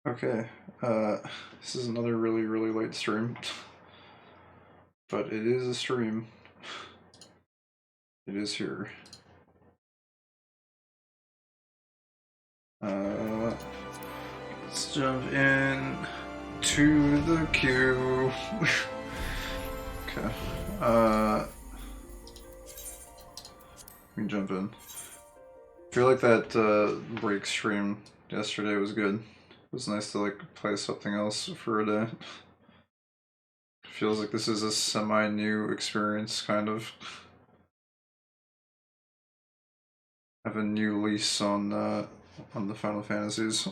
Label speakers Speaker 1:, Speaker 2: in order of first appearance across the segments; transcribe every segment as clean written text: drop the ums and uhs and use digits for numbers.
Speaker 1: Okay, this is another really, really late stream, but it is a stream. It is here. Let's jump in to the queue. Okay, we can jump in. I feel like that break stream yesterday was good. It was nice to like play something else for a day. Feels like this is a semi-new experience, kind of. I have a new lease on the Final Fantasies.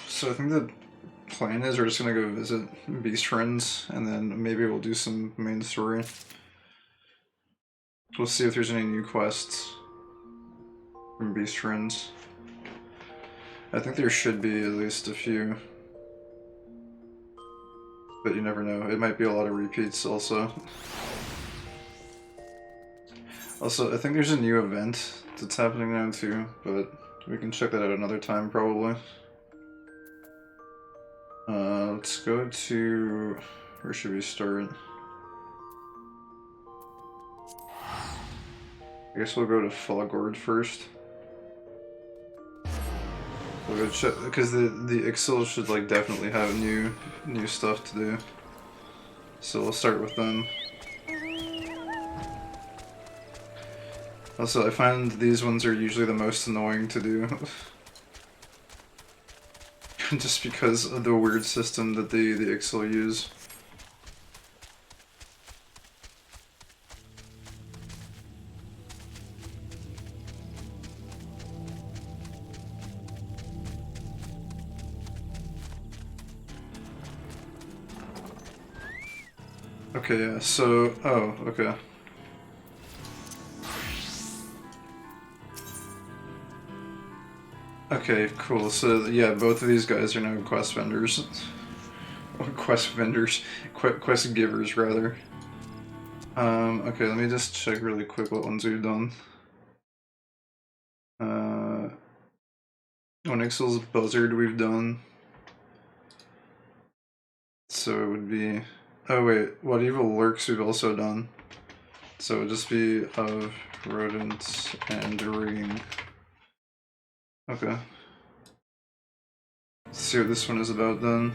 Speaker 1: So I think the plan is we're just gonna go visit Beast Friends, and then maybe we'll do some main story. We'll see if there's any new quests from Beast Friends. I think there should be at least a few, but you never know. It might be a lot of repeats also. Also, I think there's a new event that's happening now too, but we can check that out another time probably. Let's go to... where should we start? I guess we'll go to Fogord first. We'll go check, because the Ixil should like definitely have new stuff to do. So we'll start with them. Also, I find these ones are usually the most annoying to do. Just because of the weird system that the Ixil use. Okay, yeah, so... oh, okay. Okay, cool. So, yeah, both of these guys are now quest vendors. Quest vendors. Quest givers, rather. Okay, let me just check really quick what ones we've done. Onyxil's Buzzard we've done. So it would be... oh wait, What Evil Lurks we've also done. So it would just be of rodents and rigging. Okay. Let's see what this one is about then.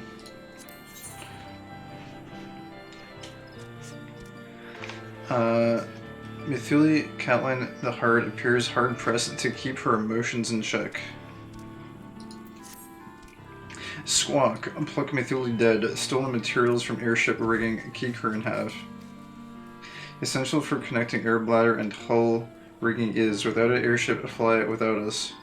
Speaker 1: Mithuli Catline the Hard appears hard-pressed to keep her emotions in check. Squawk, pluck Mithuli dead, stolen materials from airship rigging, keep her in half. Essential for connecting air bladder and hull rigging is, without an airship, fly it without us.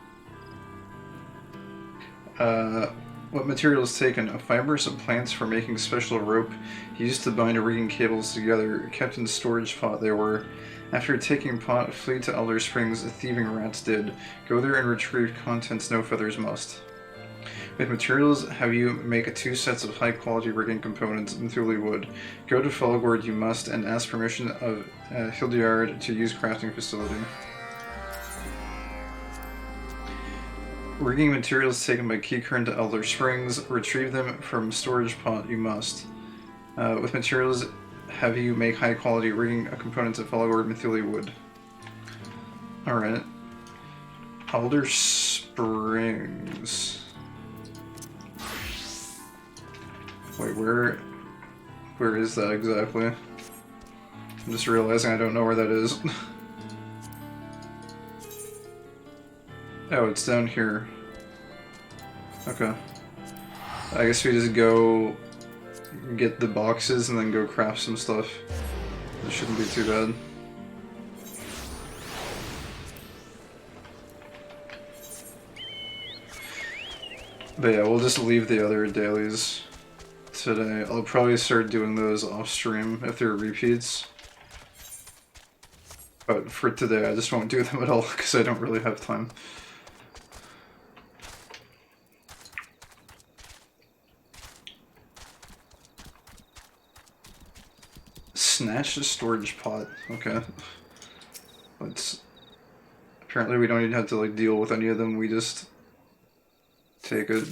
Speaker 1: What materials taken? Fibers of plants for making special rope used to bind rigging cables together, kept in storage pot they were. After taking pot, flee to Elder Springs, thieving rats did. Go there and retrieve contents no feathers must. With materials, have you make 2 sets of high-quality rigging components in Thule wood. Go to Felgord you must, and ask permission of Hildyard to use crafting facility. Rigging materials taken by Keycurrent to Elder Springs. Retrieve them from storage pot you must. With materials, have you make high-quality rigging components at Felgord Mithuli wood. Alright. Elder Springs... wait, where is that exactly? I'm just realizing I don't know where that is. Oh, it's down here. Okay. I guess we just go get the boxes and then go craft some stuff. It shouldn't be too bad. But yeah, we'll just leave the other dailies today. I'll probably start doing those off stream if they're repeats. But for today, I just won't do them at all because I don't really have time. snatch the storage pot. Okay. Let's... Apparently we don't even have to like deal with any of them, we just take it.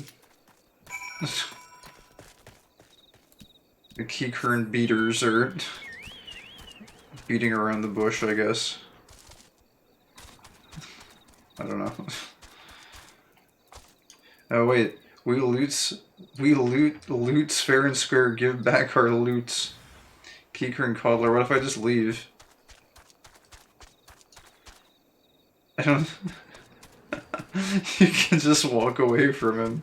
Speaker 1: The keycurrent beaters are beating around the bush, I guess. I don't know. Oh wait, we loot fair and square, give back our loots. Keycurrent coddler, what if I just leave? I don't... You can just walk away from him.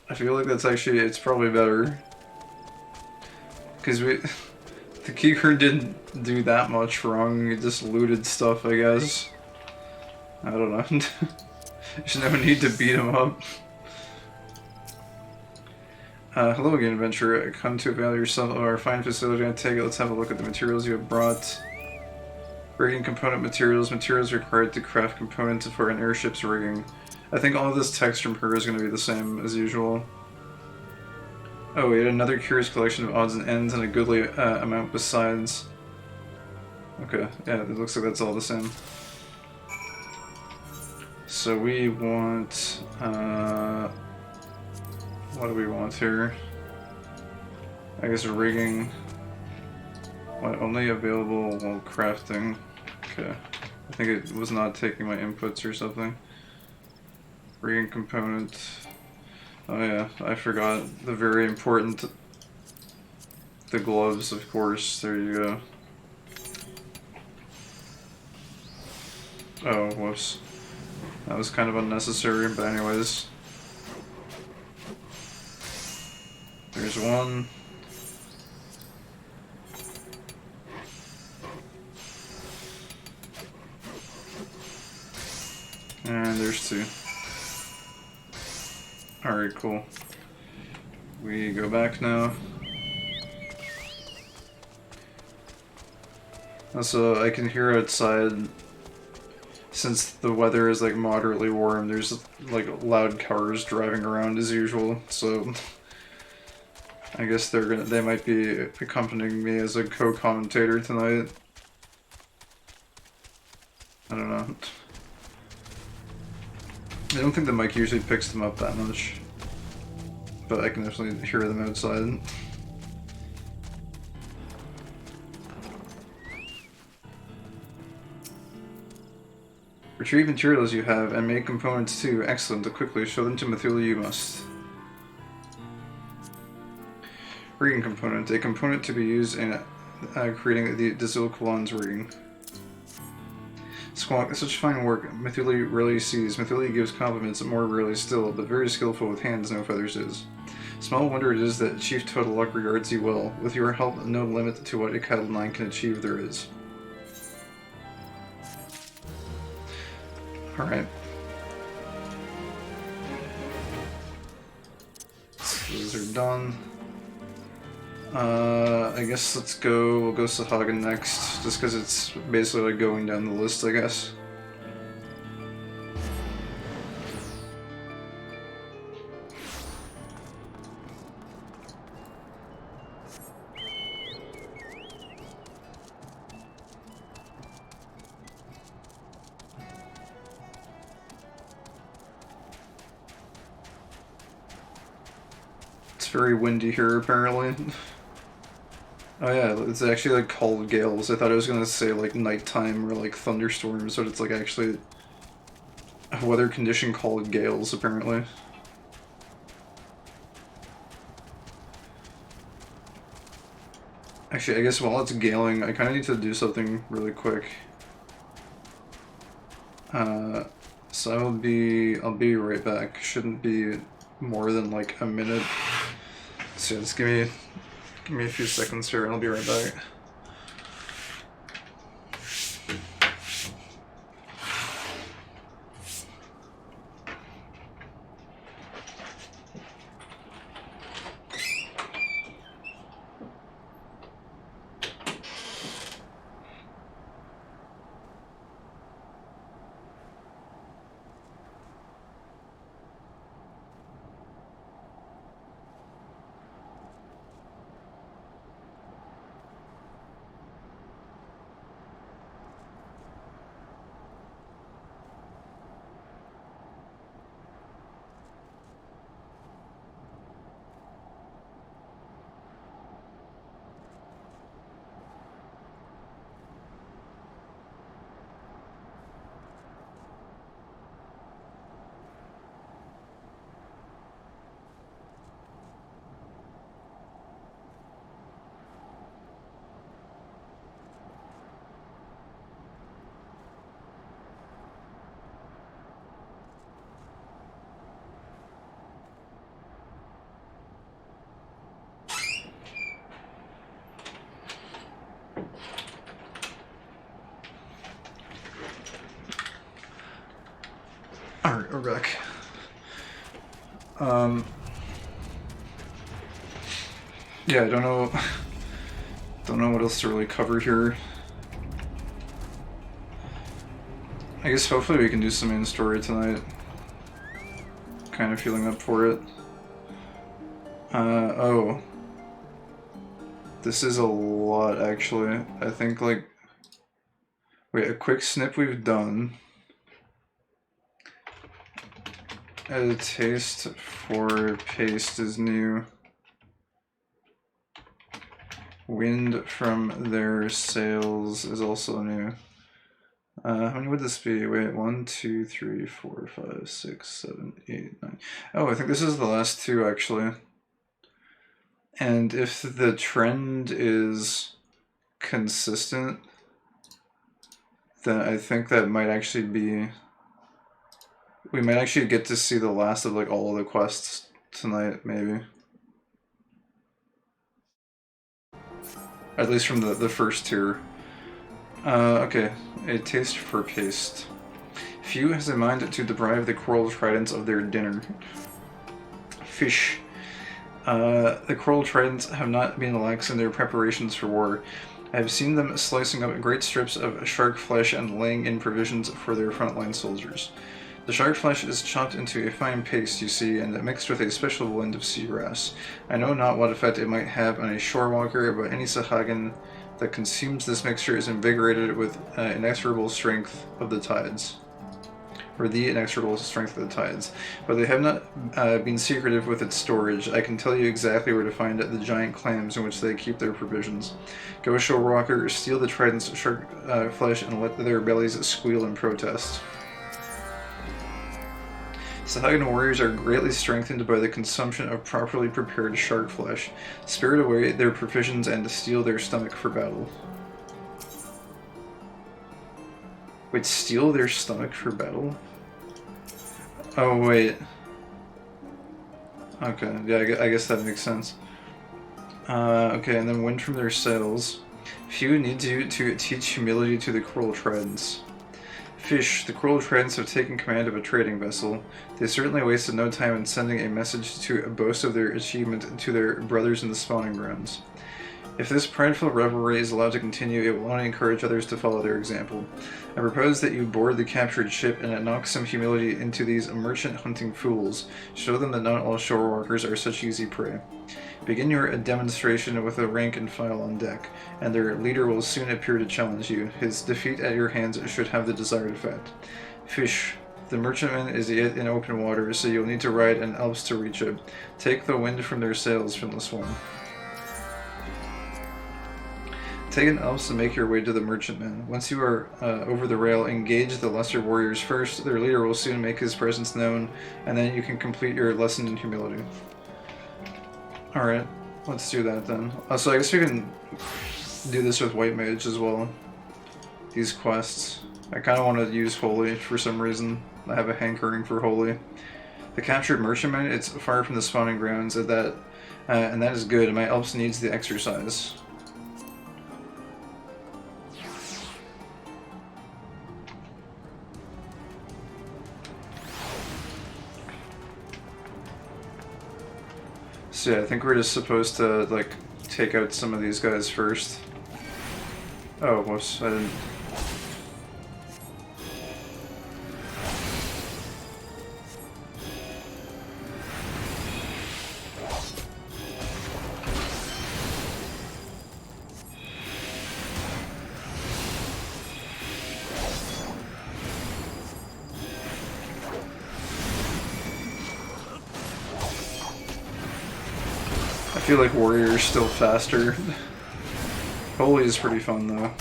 Speaker 1: I feel like that's actually, it's probably better. Because the keycurrent didn't do that much wrong, it just looted stuff, I guess. I don't know. There's no need to beat him up. Hello again, adventurer. Come to avail yourself of our fine facility. Take it. Let's have a look at the materials you have brought. Rigging component materials. Materials required to craft components for an airship's rigging. I think all of this text from her is going to be the same as usual. Oh, we had another curious collection of odds and ends and a goodly amount besides. Okay, yeah, it looks like that's all the same. So we want, what do we want here? I guess rigging. What, only available while crafting? Okay. I think it was not taking my inputs or something. Rigging component. Oh yeah, I forgot the very important, the gloves, of course. There you go. Oh, whoops. That was kind of unnecessary, but anyways. There's one. And there's two. Alright, cool. We go back now. Also, I can hear outside, since the weather is like moderately warm, there's like loud cars driving around as usual, so I guess they might be accompanying me as a co-commentator tonight. I don't know. I don't think the mic usually picks them up that much, but I can definitely hear them outside. Retrieve materials you have and make components too. Excellent. To quickly show them to Mathula you must. Rigging component. A component to be used in creating the Dizilquan's rigging. Squawk, such fine work Mathuli rarely sees. Mathuli gives compliments more rarely still, but very skillful with hands no feathers is. Small wonder it is that Chief Total Luck regards you well. With your help, no limit to what a Cattle 9 can achieve there is. Alright. Those are done. I guess we'll go Sahagan next, just because it's basically like going down the list, I guess. It's very windy here, apparently. Oh yeah, it's actually like called gales. I thought I was gonna say like nighttime or like thunderstorms, but it's like actually a weather condition called gales, apparently. Actually, I guess while it's galing, I kind of need to do something really quick. So I'll be right back. Shouldn't be more than like a minute. So just give me a few seconds here and I'll be right back. Alright, we're back. Yeah, I don't know what else to really cover here. I guess hopefully we can do some main story tonight. Kind of feeling up for it. Oh. This is a lot, actually. I think, like... Wait, a quick snip we've done. A taste for paste is new. Wind from their sails is also new. How many would this be? Wait, 1, 2, 3, 4, 5, 6, 7, 8, 9. Oh, I think this is the last two, actually. And if the trend is consistent, then I think that might actually be... We might actually get to see the last of, like, all of the quests tonight, maybe. At least from the first tier. Okay. A taste for paste. Few has in mind to deprive the coral tridents of their dinner. Fish. The coral tridents have not been lax in their preparations for war. I have seen them slicing up great strips of shark flesh and laying in provisions for their frontline soldiers. The shark flesh is chopped into a fine paste, you see, and mixed with a special blend of seagrass. I know not what effect it might have on a shore walker, but any Sahagan that consumes this mixture is invigorated with inexorable strength of the tides. Or the inexorable strength of the tides. But they have not been secretive with its storage. I can tell you exactly where to find the giant clams in which they keep their provisions. Go shore walker, steal the trident's shark flesh, and let their bellies squeal in protest. Sahagan warriors are greatly strengthened by the consumption of properly prepared shark flesh. Spirit away their provisions and steel their stomach for battle. Wait, steal their stomach for battle? Oh, wait. Okay, yeah, I guess that makes sense. Okay, and then wind from their sails. Few need you to teach humility to the coral tridents. Fish, the coral tridents have taken command of a trading vessel. They certainly wasted no time in sending a message to boast of their achievement to their brothers in the spawning grounds. If this prideful revelry is allowed to continue, it will only encourage others to follow their example. I propose that you board the captured ship and knock some humility into these merchant-hunting fools. Show them that not all shore walkers are such easy prey. Begin your demonstration with a rank and file on deck, and their leader will soon appear to challenge you. His defeat at your hands should have the desired effect. Fish. The merchantman is yet in open water, so you'll need to ride an Alps to reach it. Take the wind from their sails from this one. Take an Alps and make your way to the merchantman. Once you are over the rail, engage the lesser warriors first. Their leader will soon make his presence known, and then you can complete your lesson in humility. Alright, let's do that then. So I guess we can do this with White Mage as well. These quests. I kind of want to use Holy for some reason. I have a hankering for Holy. The captured merchantman, it's far from the spawning grounds, and that is good. My Alps needs the exercise. So yeah, I think we're just supposed to, like, take out some of these guys first. Oh, whoops, I didn't... I feel like Warrior's still faster. Holy is pretty fun though.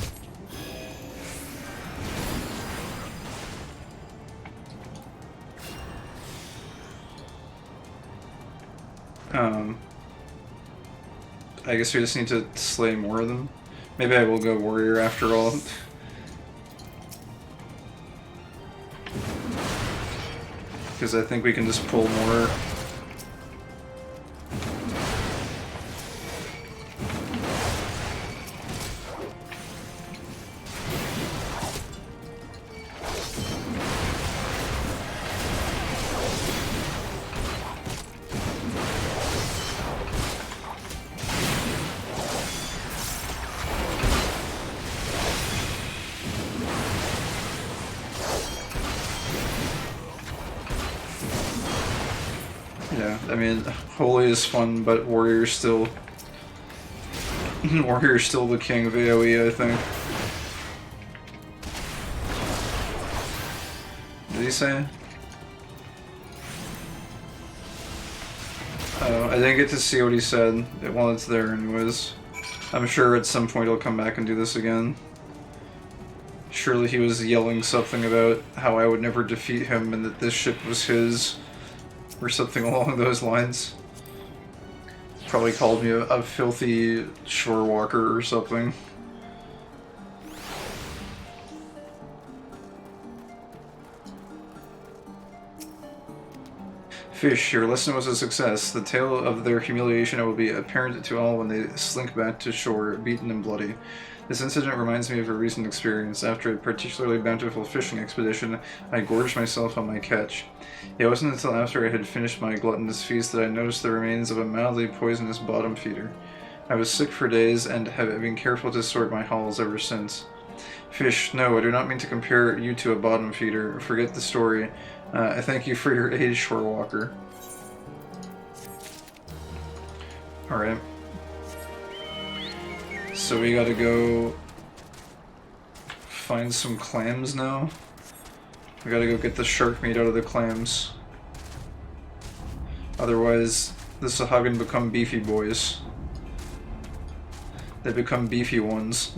Speaker 1: I guess we just need to slay more of them. Maybe I will go Warrior after all. Because I think we can just pull more. I mean, Holy is fun, but Warrior's still... Warrior's still the king of AoE, I think. Did he say? Oh, I didn't get to see what he said while it's there anyways. I'm sure at some point he'll come back and do this again. Surely he was yelling something about how I would never defeat him and that this ship was his, or something along those lines. Probably called me a filthy shore walker or something. Fish, your lesson was a success. The tale of their humiliation will be apparent to all when they slink back to shore, beaten and bloody. This incident reminds me of a recent experience. After a particularly bountiful fishing expedition, I gorged myself on my catch. It wasn't until after I had finished my gluttonous feast that I noticed the remains of a mildly poisonous bottom feeder. I was sick for days and have been careful to sort my hauls ever since. Fish, no, I do not mean to compare you to a bottom feeder. Forget the story. I thank you for your aid, shore walker. Alright. So we gotta go find some clams now. We gotta go get the shark meat out of the clams. Otherwise, the Sahagin become beefy boys. They become beefy ones.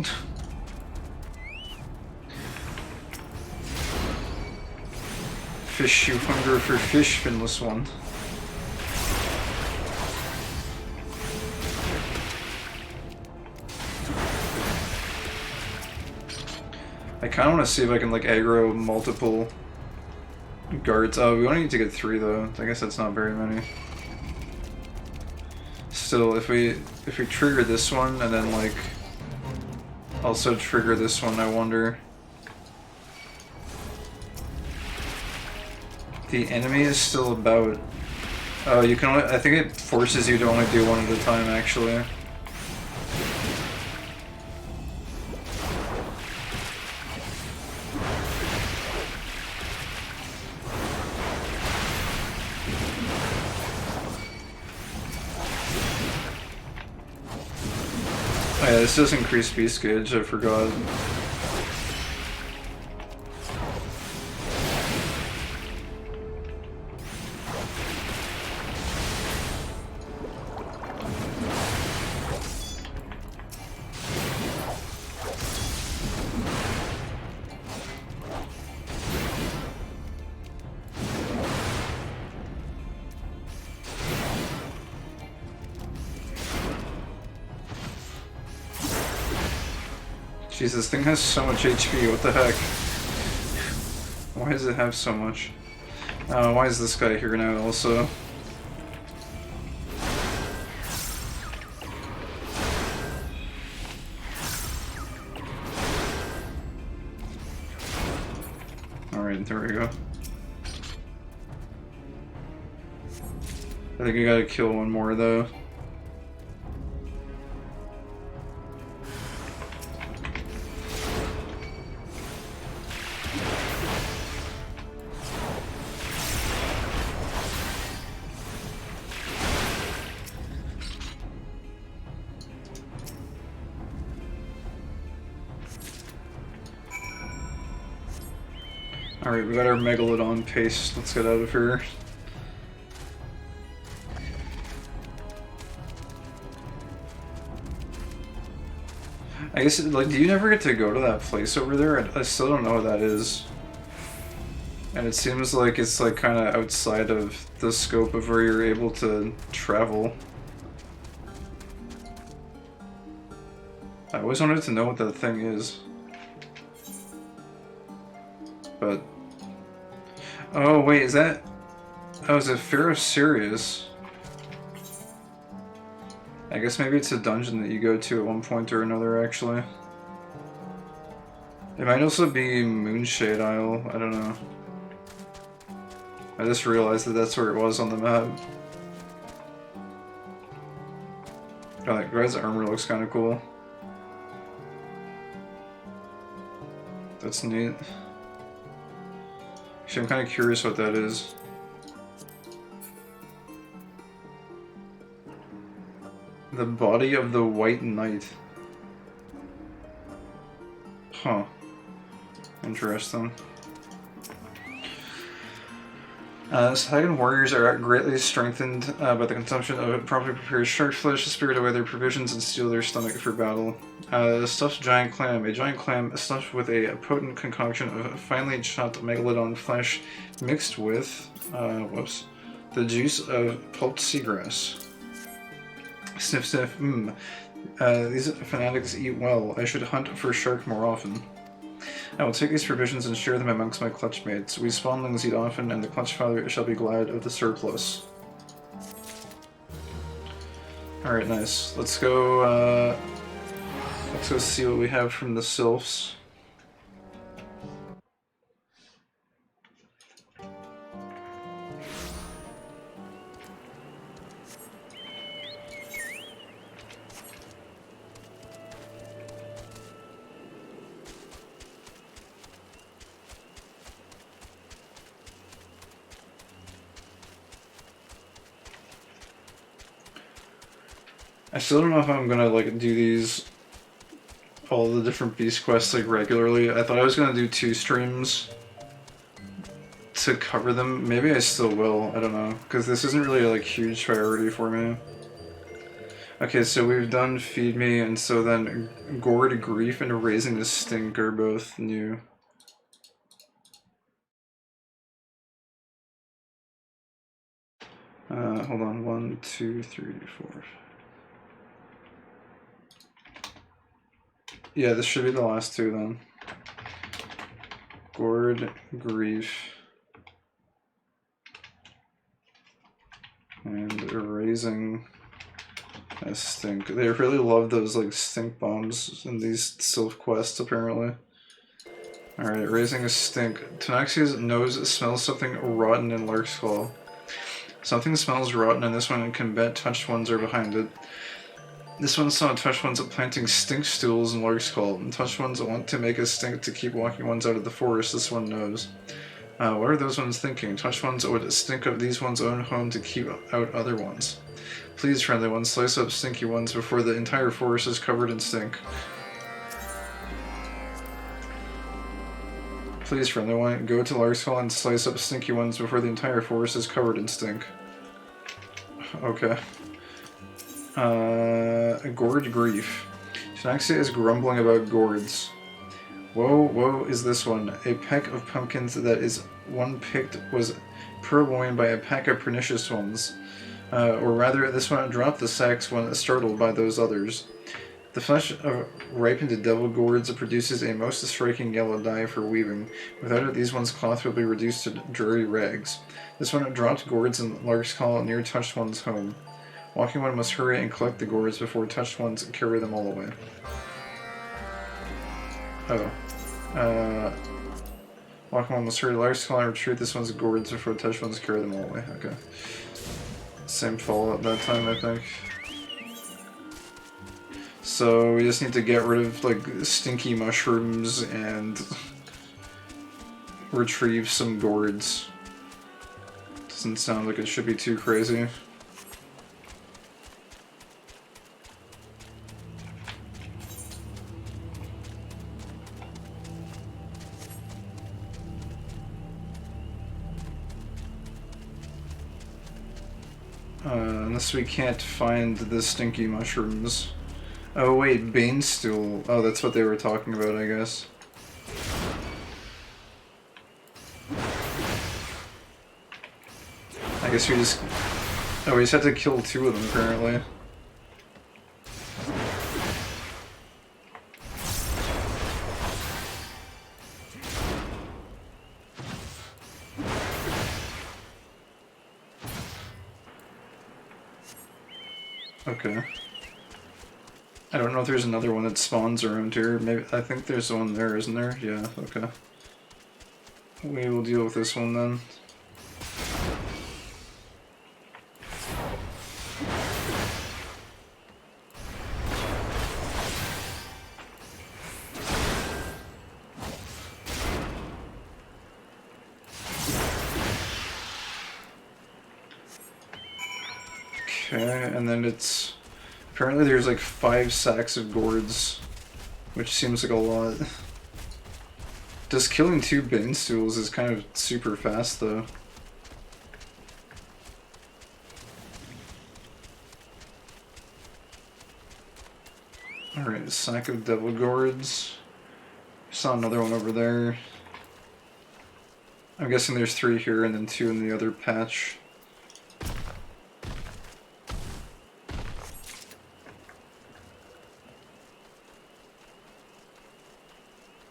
Speaker 1: Fish, you hunger for fish, finless one. I kind of want to see if I can like aggro multiple guards. Oh, we only need to get 3 though. I guess that's not very many. Still, if we trigger this one and then like also trigger this one, I wonder. The enemy is still about. Oh, you can only. I think it forces you to only do one at a time, actually. Oh yeah, this does increase beast gauge, I forgot. Jeez, this thing has so much HP, what the heck? Why does it have so much? Why is this guy here now also? Alright, there we go. I think I gotta kill one more though. Alright, we got our Megalodon paste. Let's get out of here. I guess, like, do you never get to go to that place over there? I still don't know what that is. And it seems like it's, like, kind of outside of the scope of where you're able to travel. I always wanted to know what that thing is. But... Oh, wait, is that... Oh, is it Pharaoh Sirius? I guess maybe it's a dungeon that you go to at one point or another, actually. It might also be Moonshade Isle, I don't know. I just realized that that's where it was on the map. Oh, that guy's armor looks kind of cool. That's neat. Actually, I'm kind of curious what that is. The body of the White Knight. Huh. Interesting. Sagan warriors are greatly strengthened by the consumption of properly prepared shark flesh to spirit away their provisions and steel their stomach for battle. Stuffed giant clam. A giant clam stuffed with a potent concoction of finely chopped megalodon flesh mixed with, the juice of pulped seagrass. Sniff sniff, these fanatics eat well. I should hunt for shark more often. I will take these provisions and share them amongst my clutch mates. We spawnlings eat often, and the clutch father shall be glad of the surplus. Alright, nice. Let's go see what we have from the sylphs. I still don't know if I'm gonna like do these all the different beast quests like regularly. I thought I was gonna do 2 streams to cover them. Maybe I still will, I don't know, because this isn't really like huge priority for me. Okay, so we've done Feed Me, and so then Gourd Grief and Raising the Stink are both new. Hold on, 1, 2, 3, 4. Yeah, this should be the last 2 then. Gourd, Grief, and Raising a Stink. They really love those like stink bombs in these sylph quests apparently. Alright, Raising a Stink. Tanaxia's nose smells something rotten in Lark's-Claw. Something smells rotten and this one can bet touched ones are behind it. This one saw touched ones planting stink stools in Lark's-Claw, and touched ones want to make a stink to keep walking ones out of the forest, this one knows. What are those ones thinking? Touched ones would stink up these one's own home to keep out other ones. Please, friendly ones, slice up stinky ones before the entire forest is covered in stink. Please, friendly one, go to Lark's-Claw and slice up stinky ones before the entire forest is covered in stink. Okay. Gourd Grief. Tanaxia is grumbling about gourds. Woe is this one. A peck of pumpkins that is one picked was purloined by a pack of pernicious ones. Or rather, this one dropped the sacks when startled by those others. The flesh of ripened devil gourds produces a most striking yellow dye for weaving. Without it, these ones' cloth will be reduced to dreary rags. This one dropped gourds in Lark's-Claw near touched one's home. Walking one must hurry and collect the gourds before touched ones carry them all away. Walking one must hurry to Lark's-Claw and retrieve this one's gourds before touched ones carry them all away. Okay. Same fallout that time, I think. So we just need to get rid of like stinky mushrooms and retrieve some gourds. Doesn't sound like it should be too crazy. Unless we can't find the stinky mushrooms. Oh wait, Bane Stool. Oh, that's what they were talking about, I guess. I guess we just... Oh, we just had to kill 2 of them, apparently. Okay. I don't know if there's another one that spawns around here. Maybe I think there's one there, isn't there? Yeah, okay. We will deal with this one then. Okay, and then it's Apparently there's like 5 sacks of gourds, which seems like a lot. Just killing 2 bane stools is kind of super fast though. Alright, sack of devil gourds. Saw another one over there. I'm guessing there's 3 here and then 2 in the other patch.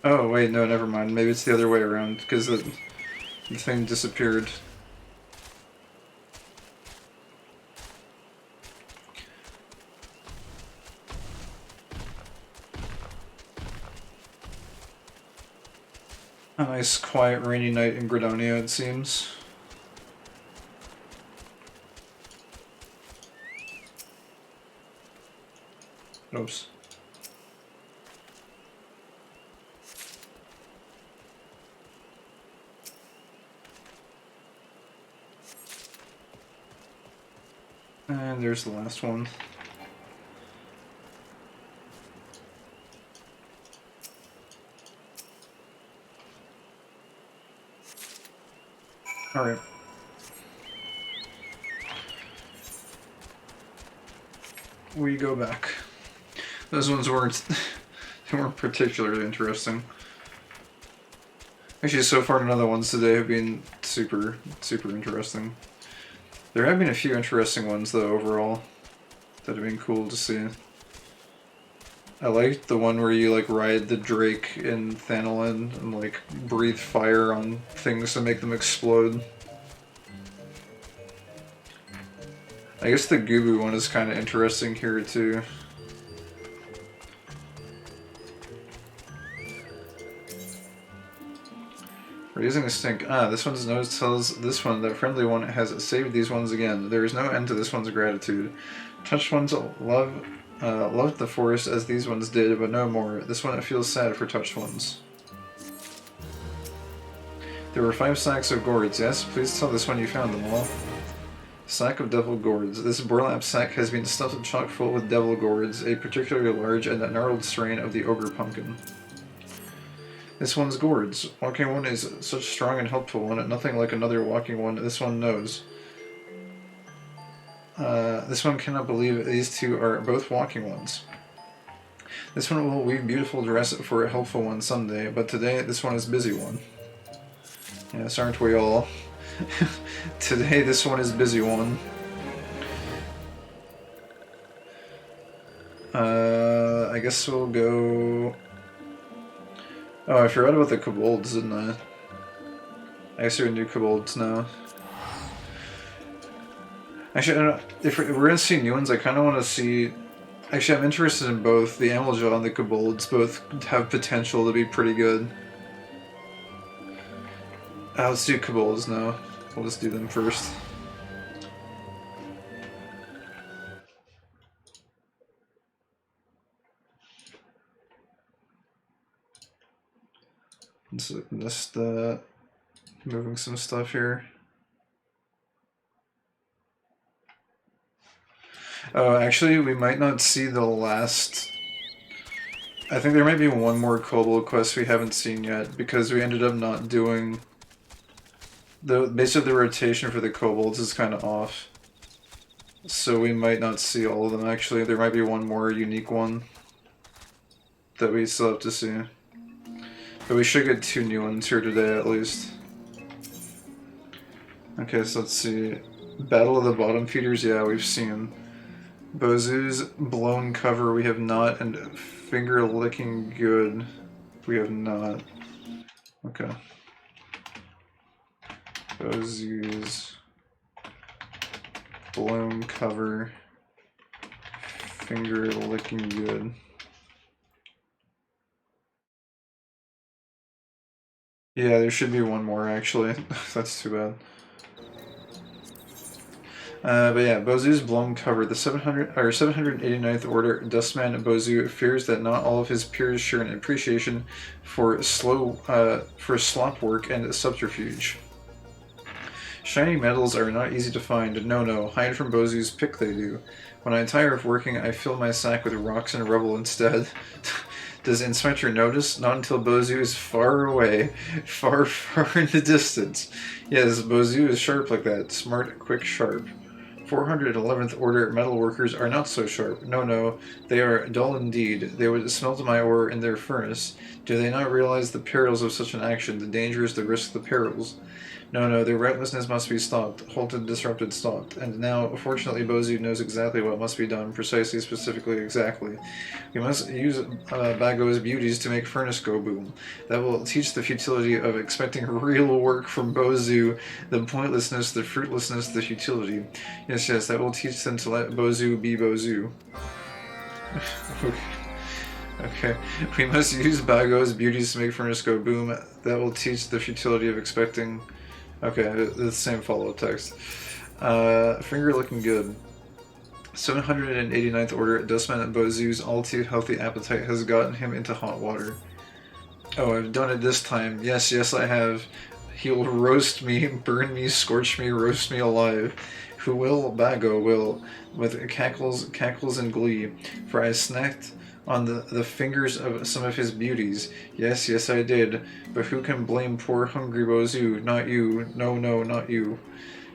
Speaker 1: Oh, wait, no, never mind. Maybe it's the other way around, because the thing disappeared. A nice, quiet, rainy night in Gredonia, it seems. Oops. And there's the last one. Alright. We go back. Those ones weren't they weren't particularly interesting. Actually, so far none of the ones today have been super interesting. There have been a few interesting ones though overall that have been cool to see. I liked the one where you like ride the Drake in Thanalin and like breathe fire on things to make them explode. I guess the Gubu one is kind of interesting here too. Raising a stink. Ah, this one's nose tells this one that friendly one has saved these ones again. There is no end to this one's gratitude. Touched ones loved the forest as these ones did, but no more. This one it feels sad for touched ones. There were 5 sacks of gourds. Yes, please tell this one you found them all. Sack of devil gourds. This burlap sack has been stuffed chock full with devil gourds, a particularly large and gnarled strain of the ogre pumpkin. This one's gourds. Walking one is such strong and helpful one, nothing like another walking one. This one knows. This one cannot believe these 2 are both walking ones. This one will weave beautiful dress for a helpful one someday, but today this one is busy one. Yes, aren't we all? Today this one is busy one. I guess we'll go... Oh, I forgot about the kobolds, didn't I? I guess there are new kobolds now. Actually, I don't know. If we're gonna see new ones, I kind of want to see... Actually, I'm interested in both. The Amaljaw and the kobolds both have potential to be pretty good. Let's do kobolds now. We'll just do them first. Just moving some stuff here. Oh, actually, we might not see the last... I think there might be one more kobold quest we haven't seen yet, because we ended up not doing... Basically the rotation for the kobolds is kind of off. So we might not see all of them, actually. There might be one more unique one that we still have to see. But we should get 2 new ones here today, at least. Okay, so let's see. Battle of the Bottom Feeders, yeah, we've seen. Bozu's Blown Cover, we have not. And Finger Licking Good, we have not. Okay. Bozu's Blown Cover, Finger Licking Good. Yeah, there should be one more actually. That's too bad. But yeah, Bozu's Blown Cover. The 789th Order Dustman Bozu fears that not all of his peers share an appreciation for slop work and subterfuge. Shiny metals are not easy to find. No, hide from Bozu's pick they do. When I tire of working, I fill my sack with rocks and rubble instead. Does Inspector notice? Not until Bozu is far away. Far in the distance. Yes, Bozu is sharp like that. Smart, quick, sharp. 411th Order metal workers are not so sharp. No, they are dull indeed. They would smelt my ore in their furnace. Do they not realize the perils of such an action, the dangers, the risks, the perils? No, their recklessness must be stopped. Halted, disrupted, stopped. And now, fortunately, Bozu knows exactly what must be done, precisely, specifically, exactly. We must use Bago's beauties to make furnace go boom. That will teach the futility of expecting real work from Bozu, the pointlessness, the fruitlessness, the futility. Yes, that will teach them to let Bozu be Bozu. Okay. We must use Bago's beauties to make furnace go boom. That will teach the futility of expecting... Okay, the same follow-up text. Finger looking good. 789th Order, Dustman Bozu's all-too healthy appetite has gotten him into hot water. Oh, I've done it this time. Yes, I have. He will roast me, burn me, scorch me, roast me alive. Who will? Bago will, with cackles and glee, for I snacked on the fingers of some of his beauties. Yes, I did. But who can blame poor hungry Bozu? Not you. No, not you.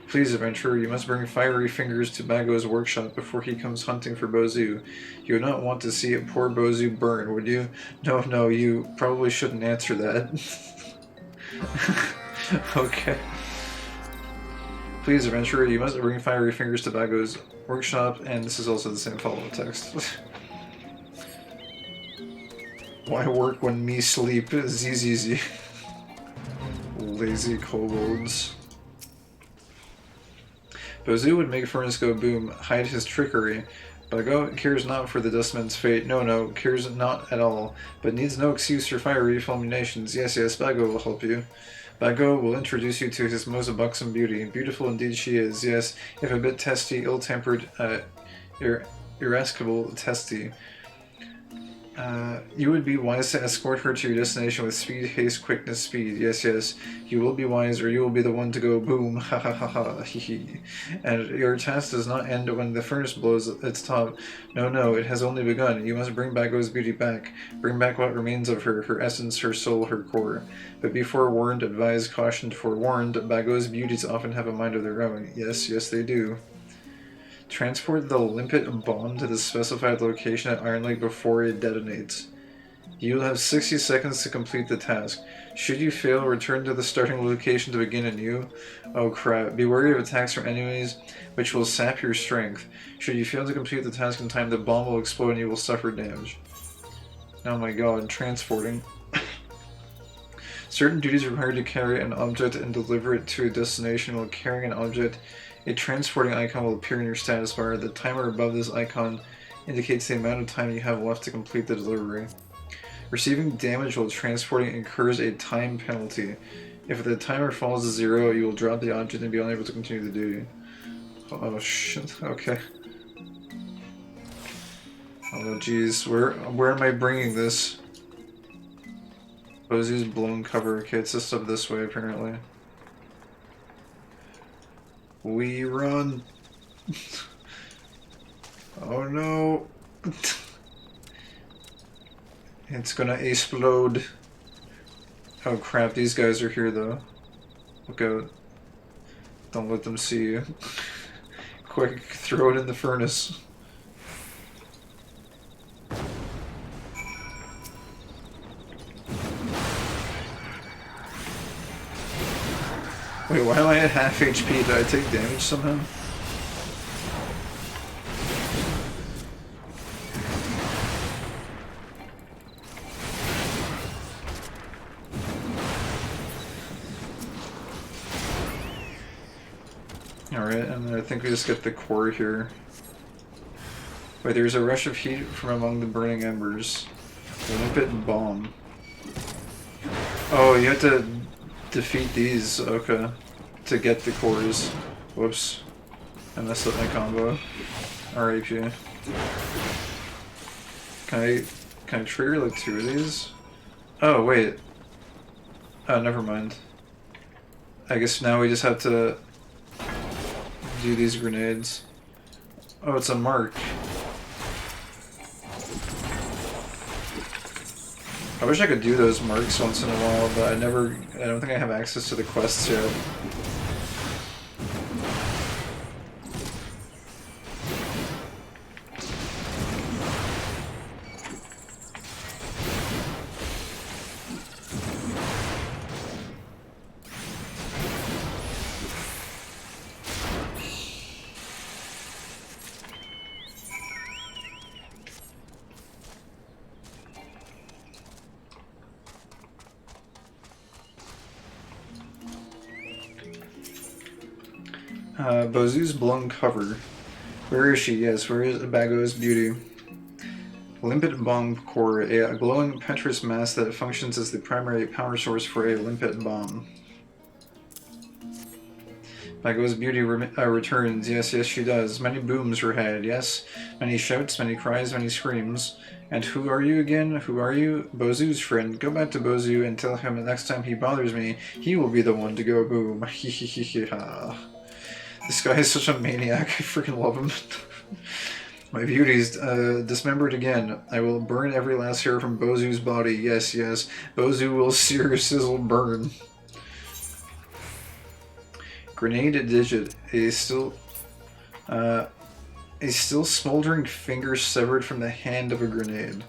Speaker 1: Please, adventurer, you must bring fiery fingers to Bago's workshop before he comes hunting for Bozu. You would not want to see a poor Bozu burn, would you? No, you probably shouldn't answer that. Okay. Please, adventurer, you must bring fiery fingers to Bago's workshop, and this is also the same follow-up text. Why work when me sleep? ZZZ. Lazy kobolds. Bozu would make furnace go boom, hide his trickery. Bago cares not for the dustman's fate. No, cares not at all, but needs no excuse for fiery fulminations. Yes, Bago will help you. Bago will introduce you to his most buxom beauty. Beautiful indeed she is, yes, if a bit testy, ill-tempered, irascible testy. You would be wise to escort her to your destination with speed, haste, quickness, speed. Yes, you will be wise, or you will be the one to go boom, ha, hee. And your task does not end when the furnace blows its top. No, it has only begun. You must bring Bago's beauty back. Bring back what remains of her essence, her soul, her core. But be forewarned, advised, cautioned, forewarned. Bago's beauties often have a mind of their own. Yes, they do. Transport the limpet bomb to the specified location at Iron Lake before it detonates. You will have 60 seconds to complete the task. Should you fail, return to the starting location to begin anew. Oh crap, be wary of attacks from enemies which will sap your strength. Should you fail to complete the task in time, the bomb will explode and you will suffer damage. Oh my god, transporting. Certain duties require to carry an object and deliver it to a destination. While carrying an object, a transporting icon will appear in your status bar. The timer above this icon indicates the amount of time you have left to complete the delivery. Receiving damage while transporting incurs a time penalty. If the timer falls to 0, you will drop the object and be unable to continue the duty. Oh shit, okay. Oh jeez, where am I bringing this? Bozu's blown cover. Okay, it's just up this way apparently. We run. Oh no. It's gonna explode. Oh crap, these guys are here though. Look out. Don't let them see you. Quick, throw it in the furnace. Wait, why am I at half HP? Did I take damage somehow? Alright, and then I think we just get the core here. Wait, there's a rush of heat from among the burning embers. Limpet bomb. Oh, you have to defeat these, okay, to get the cores. Whoops. I messed up my combo. RAP. Can I trigger like 2 of these? Oh, wait. Oh, never mind. I guess now we just have to do these grenades. Oh, it's a mark. I wish I could do those marks once in a while, but I don't think I have access to the quests yet. Bozu's blown cover. Where is she? Yes, where is Bago's beauty? Limpet bomb core, a glowing petrous mass that functions as the primary power source for a limpet bomb. Bago's beauty returns. Yes, yes, she does. Many booms were had. Yes, many shouts, many cries, many screams. And who are you again? Who are you? Bozu's friend. Go back to Bozu and tell him the next time he bothers me, he will be the one to go boom. This guy is such a maniac. I freaking love him. My beauty's dismembered again. I will burn every last hair from Bozu's body. Yes, yes. Bozu will sear, sizzle, burn. Grenade digit. A still smoldering finger severed from the hand of a grenade.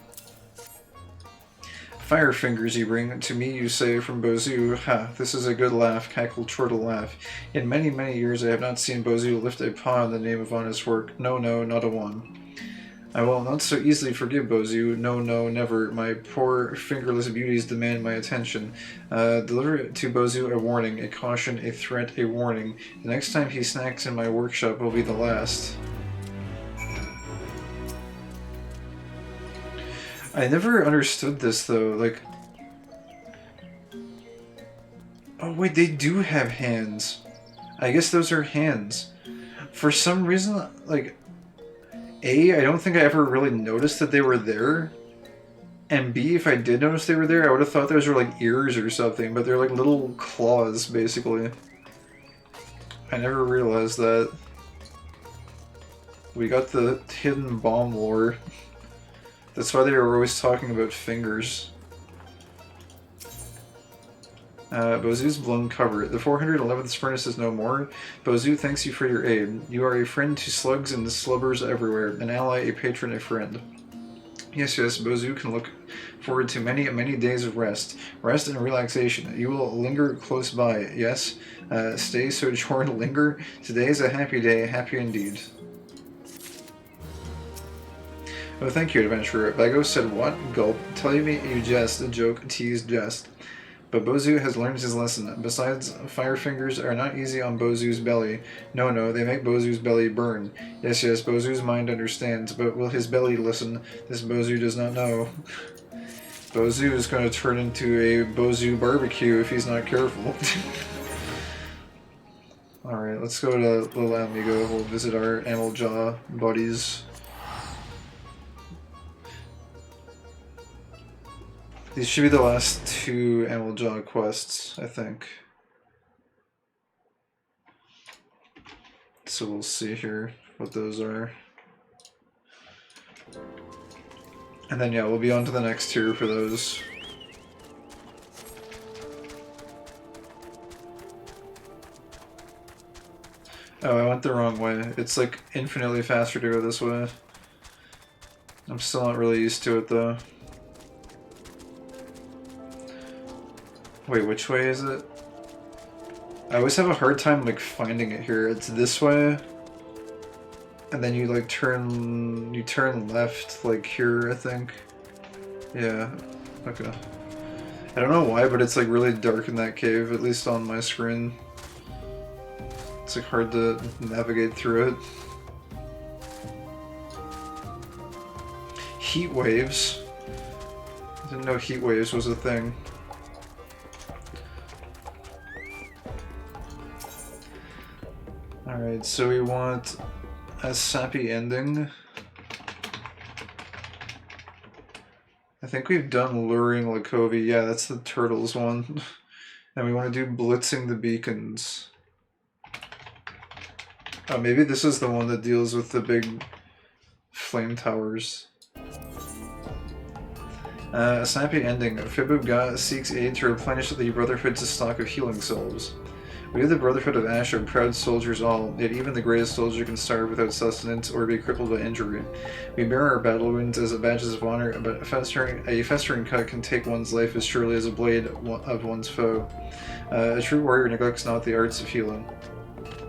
Speaker 1: Fire fingers you bring, to me you say from Bozu. Ha, this is a good laugh, cackle chortle laugh. In many, many years I have not seen Bozu lift a paw in the name of honest work. No, no, not a one. I will not so easily forgive Bozu. No, no, never. My poor fingerless beauties demand my attention. Deliver to Bozu a warning, a caution, a threat, a warning. The next time he snacks in my workshop will be the last. I never understood this though, like... Oh wait, they do have hands. I guess those are hands. For some reason, like... A, I don't think I ever really noticed that they were there. And B, if I did notice they were there, I would have thought those were like ears or something, but they're like little claws, basically. I never realized that. We got the hidden bomb lore. That's why they were always talking about fingers. Bozu's blown cover. The 411th furnace is no more. Bozu thanks you for your aid. You are a friend to slugs and slubbers everywhere. An ally, a patron, a friend. Yes, yes, Bozu can look forward to many, many days of rest. Rest and relaxation. You will linger close by. Yes? Stay sojourn, linger. Today is a happy day, happy indeed. Oh, thank you, adventurer. Bago said what? Gulp. Tell me you jest. A joke. Tease. Jest. But Bozu has learned his lesson. Besides, fire fingers are not easy on Bozu's belly. No, no, they make Bozu's belly burn. Yes, yes, Bozu's mind understands, but will his belly listen? This Bozu does not know. Bozu is going to turn into a Bozu barbecue if he's not careful. Alright, let's go to Little Amigo. We'll visit our Animal Jaw buddies. These should be the last two Animal Jaw quests, I think. So we'll see here what those are. And then yeah, we'll be on to the next tier for those. Oh, I went the wrong way. It's like infinitely faster to go this way. I'm still not really used to it though. Wait, which way is it? I always have a hard time like finding it here. It's this way. And then you like turn left like here, I think. Yeah. Okay. I don't know why, but it's like really dark in that cave, at least on my screen. It's like hard to navigate through it. Heat waves. I didn't know heat waves was a thing. Alright, so we want a sappy ending. I think we've done luring Lakovi. Yeah, that's the turtles one. And we want to do blitzing the beacons. Oh, maybe this is the one that deals with the big flame towers. A snappy ending. Fibub seeks aid to replenish the Brotherhood's stock of healing salves. We of the Brotherhood of Ash are proud soldiers all, yet even the greatest soldier can starve without sustenance or be crippled by injury. We bear our battle wounds as badges of honor, but a festering cut can take one's life as surely as a blade of one's foe. A true warrior neglects not the arts of healing.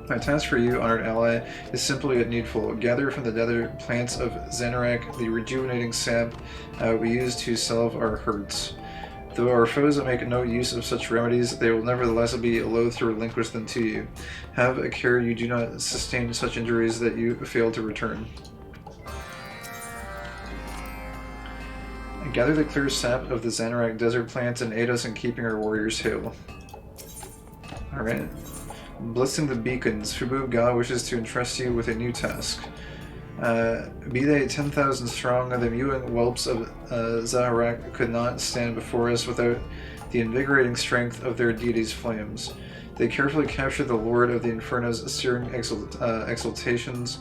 Speaker 1: My task for you, honored ally, is simple yet needful. Gather from the nether plants of Xanarak the rejuvenating sap we use to salve our hurts. Though our foes make no use of such remedies, they will nevertheless be loath to relinquish them to you. Have a care you do not sustain such injuries that you fail to return. Gather the clear sap of the Xanarak desert plants and aid us in keeping our warriors hale. Alright. Blitzing the beacons, Fubu Ga wishes to entrust you with a new task. Be they 10,000 strong, the mewing whelps of Zaharak could not stand before us without the invigorating strength of their deity's flames. They carefully capture the Lord of the Inferno's searing exaltations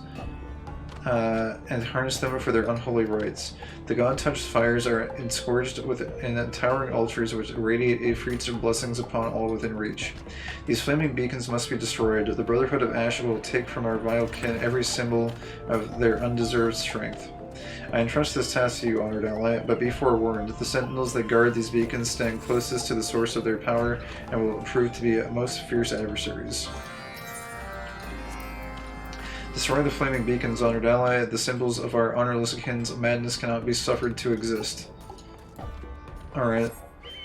Speaker 1: and harness them for their unholy rites. The god-touched fires are inscourged in towering altars which radiate Ifrit's blessings upon all within reach. These flaming beacons must be destroyed. The Brotherhood of Ash will take from our vile kin every symbol of their undeserved strength. I entrust this task to you, honored ally, but be forewarned. The sentinels that guard these beacons stand closest to the source of their power and will prove to be most fierce adversaries. Destroy the flaming beacons, honored ally. The symbols of our honorless kin's madness cannot be suffered to exist. Alright.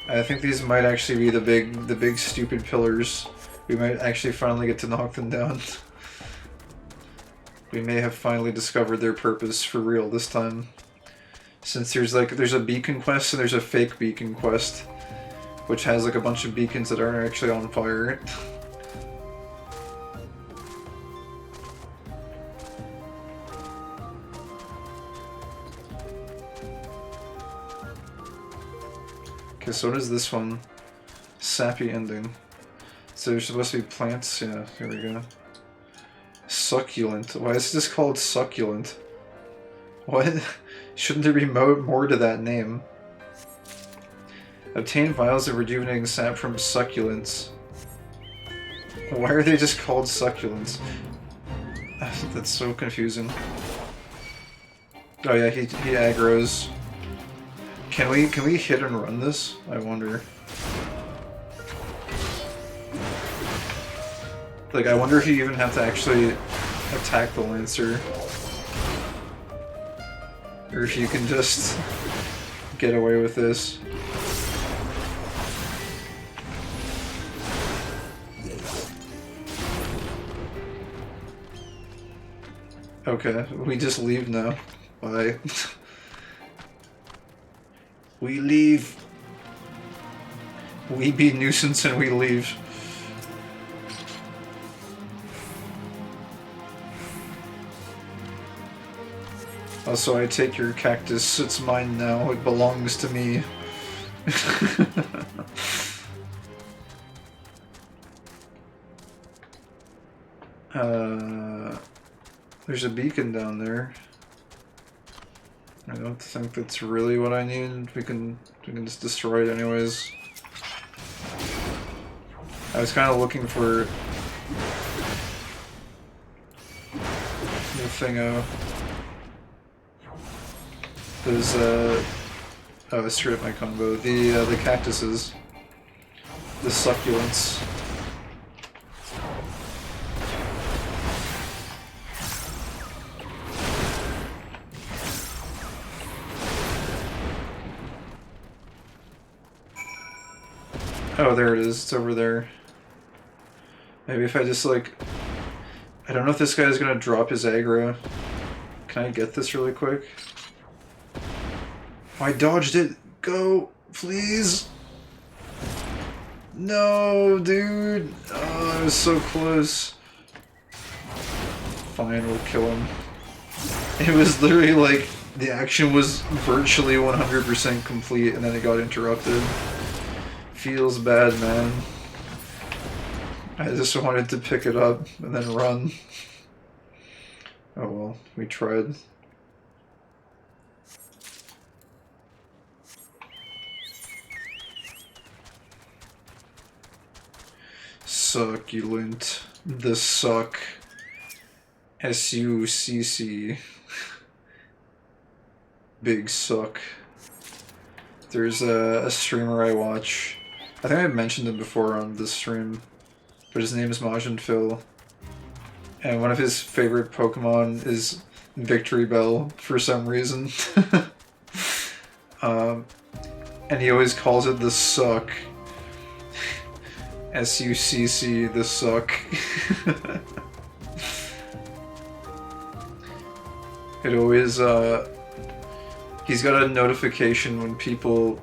Speaker 1: I think these might actually be the big stupid pillars. We might actually finally get to knock them down. We may have finally discovered their purpose for real this time. Since there's a beacon quest and there's a fake beacon quest, which has like a bunch of beacons that aren't actually on fire. Okay, so what is this one? Sappy ending. So there's supposed to be plants. Yeah, here we go. Succulent. Why is this called succulent? What? Shouldn't there be more to that name? Obtain vials of rejuvenating sap from succulents. Why are they just called succulents? That's so confusing. Oh yeah, he aggroes. Can we hit and run this? I wonder. Like, I wonder if you even have to actually attack the Lancer. Or if you can just get away with this. Okay, we just leave now. Bye. We leave. We be nuisance and we leave. Also, I take your cactus. It's mine now. It belongs to me. There's a beacon down there. I don't think that's really what I need. We can just destroy it anyways. I was kind of looking for the thingo. There's oh, I screwed up my combo. The cactuses, the succulents. Oh, there it is. It's over there. Maybe if I just like... I don't know if this guy's gonna drop his aggro. Can I get this really quick? Oh, I dodged it! Go! Please! No, dude! Oh, I was so close. Fine, we'll kill him. It was literally like, the action was virtually 100% complete and then it got interrupted. Feels bad, man. I just wanted to pick it up and then run. Oh well, we tried. Succulent. The suck. S-U-C-C. Big suck. There's a streamer I watch. I think I mentioned him before on this stream. But his name is Majin Phil. And one of his favorite Pokemon is Victory Bell for some reason. And he always calls it the suck. S-U-C-C, the suck. It always, he's got a notification when people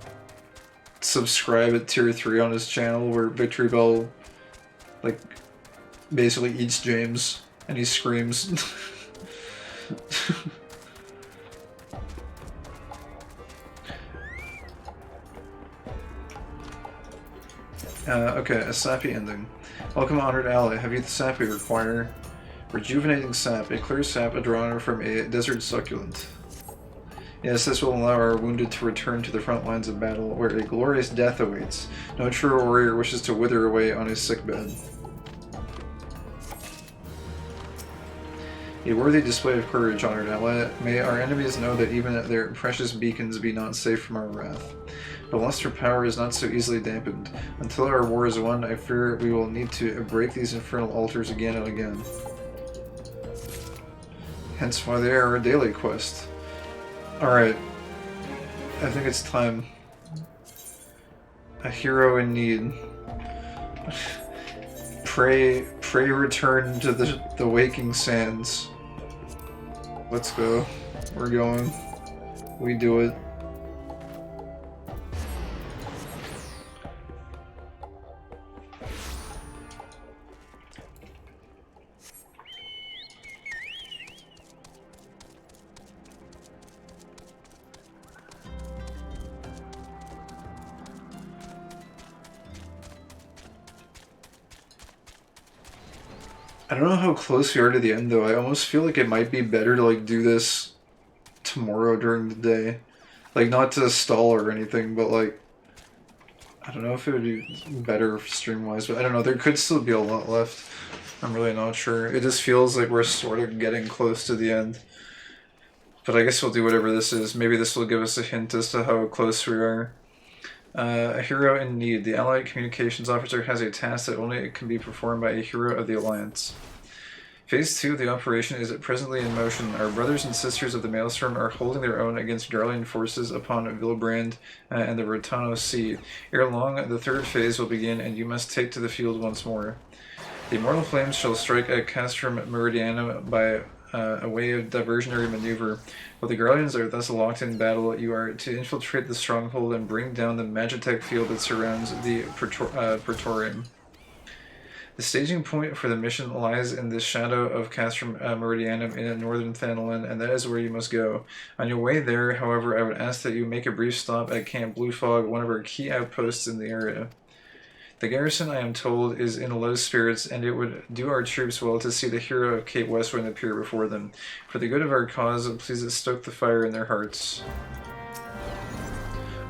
Speaker 1: subscribe at tier 3 on his channel where Victory Bell, like, basically eats James, and he screams. Okay, a sappy ending. Welcome, honored ally. Have you the sap we require? Rejuvenating sap. A clear sap drawn from a desert succulent. Yes, this will allow our wounded to return to the front lines of battle, where a glorious death awaits. No true warrior wishes to wither away on his sickbed. A worthy display of courage, honored ally. May our enemies know that even their precious beacons be not safe from our wrath. But lust for power is not so easily dampened. Until our war is won, I fear we will need to break these infernal altars again and again. Hence why they are a daily quest. Alright. I think it's time. A hero in need. Pray return to the waking sands. Let's go. We're going. We do it. I don't know how close we are to the end though. I almost feel like it might be better to like do this tomorrow during the day. Like not to stall or anything, but like I don't know if it would be better stream wise, but I don't know, there could still be a lot left. I'm really not sure. It just feels like we're sort of getting close to the end. But I guess we'll do whatever this is. Maybe this will give us a hint as to how close we are. A hero in need. The Allied Communications Officer has a task that only can be performed by a hero of the Alliance. Phase 2 of the operation is presently in motion. Our brothers and sisters of the Maelstrom are holding their own against Garlean forces upon Vilbrand and the Rotano Sea. Ere long, the third phase will begin, and you must take to the field once more. The immortal flames shall strike at Castrum Meridianum by a way of diversionary maneuver. While the Garleans are thus locked in battle, you are to infiltrate the stronghold and bring down the Magitech field that surrounds the Praetorium. The staging point for the mission lies in the shadow of Castrum Meridianum in northern Thanalan, and that is where you must go. On your way there, however, I would ask that you make a brief stop at Camp Blue Fog, one of our key outposts in the area. The garrison, I am told, is in low spirits, and it would do our troops well to see the hero of Cape Westwind appear before them. For the good of our cause, please stoke the fire in their hearts.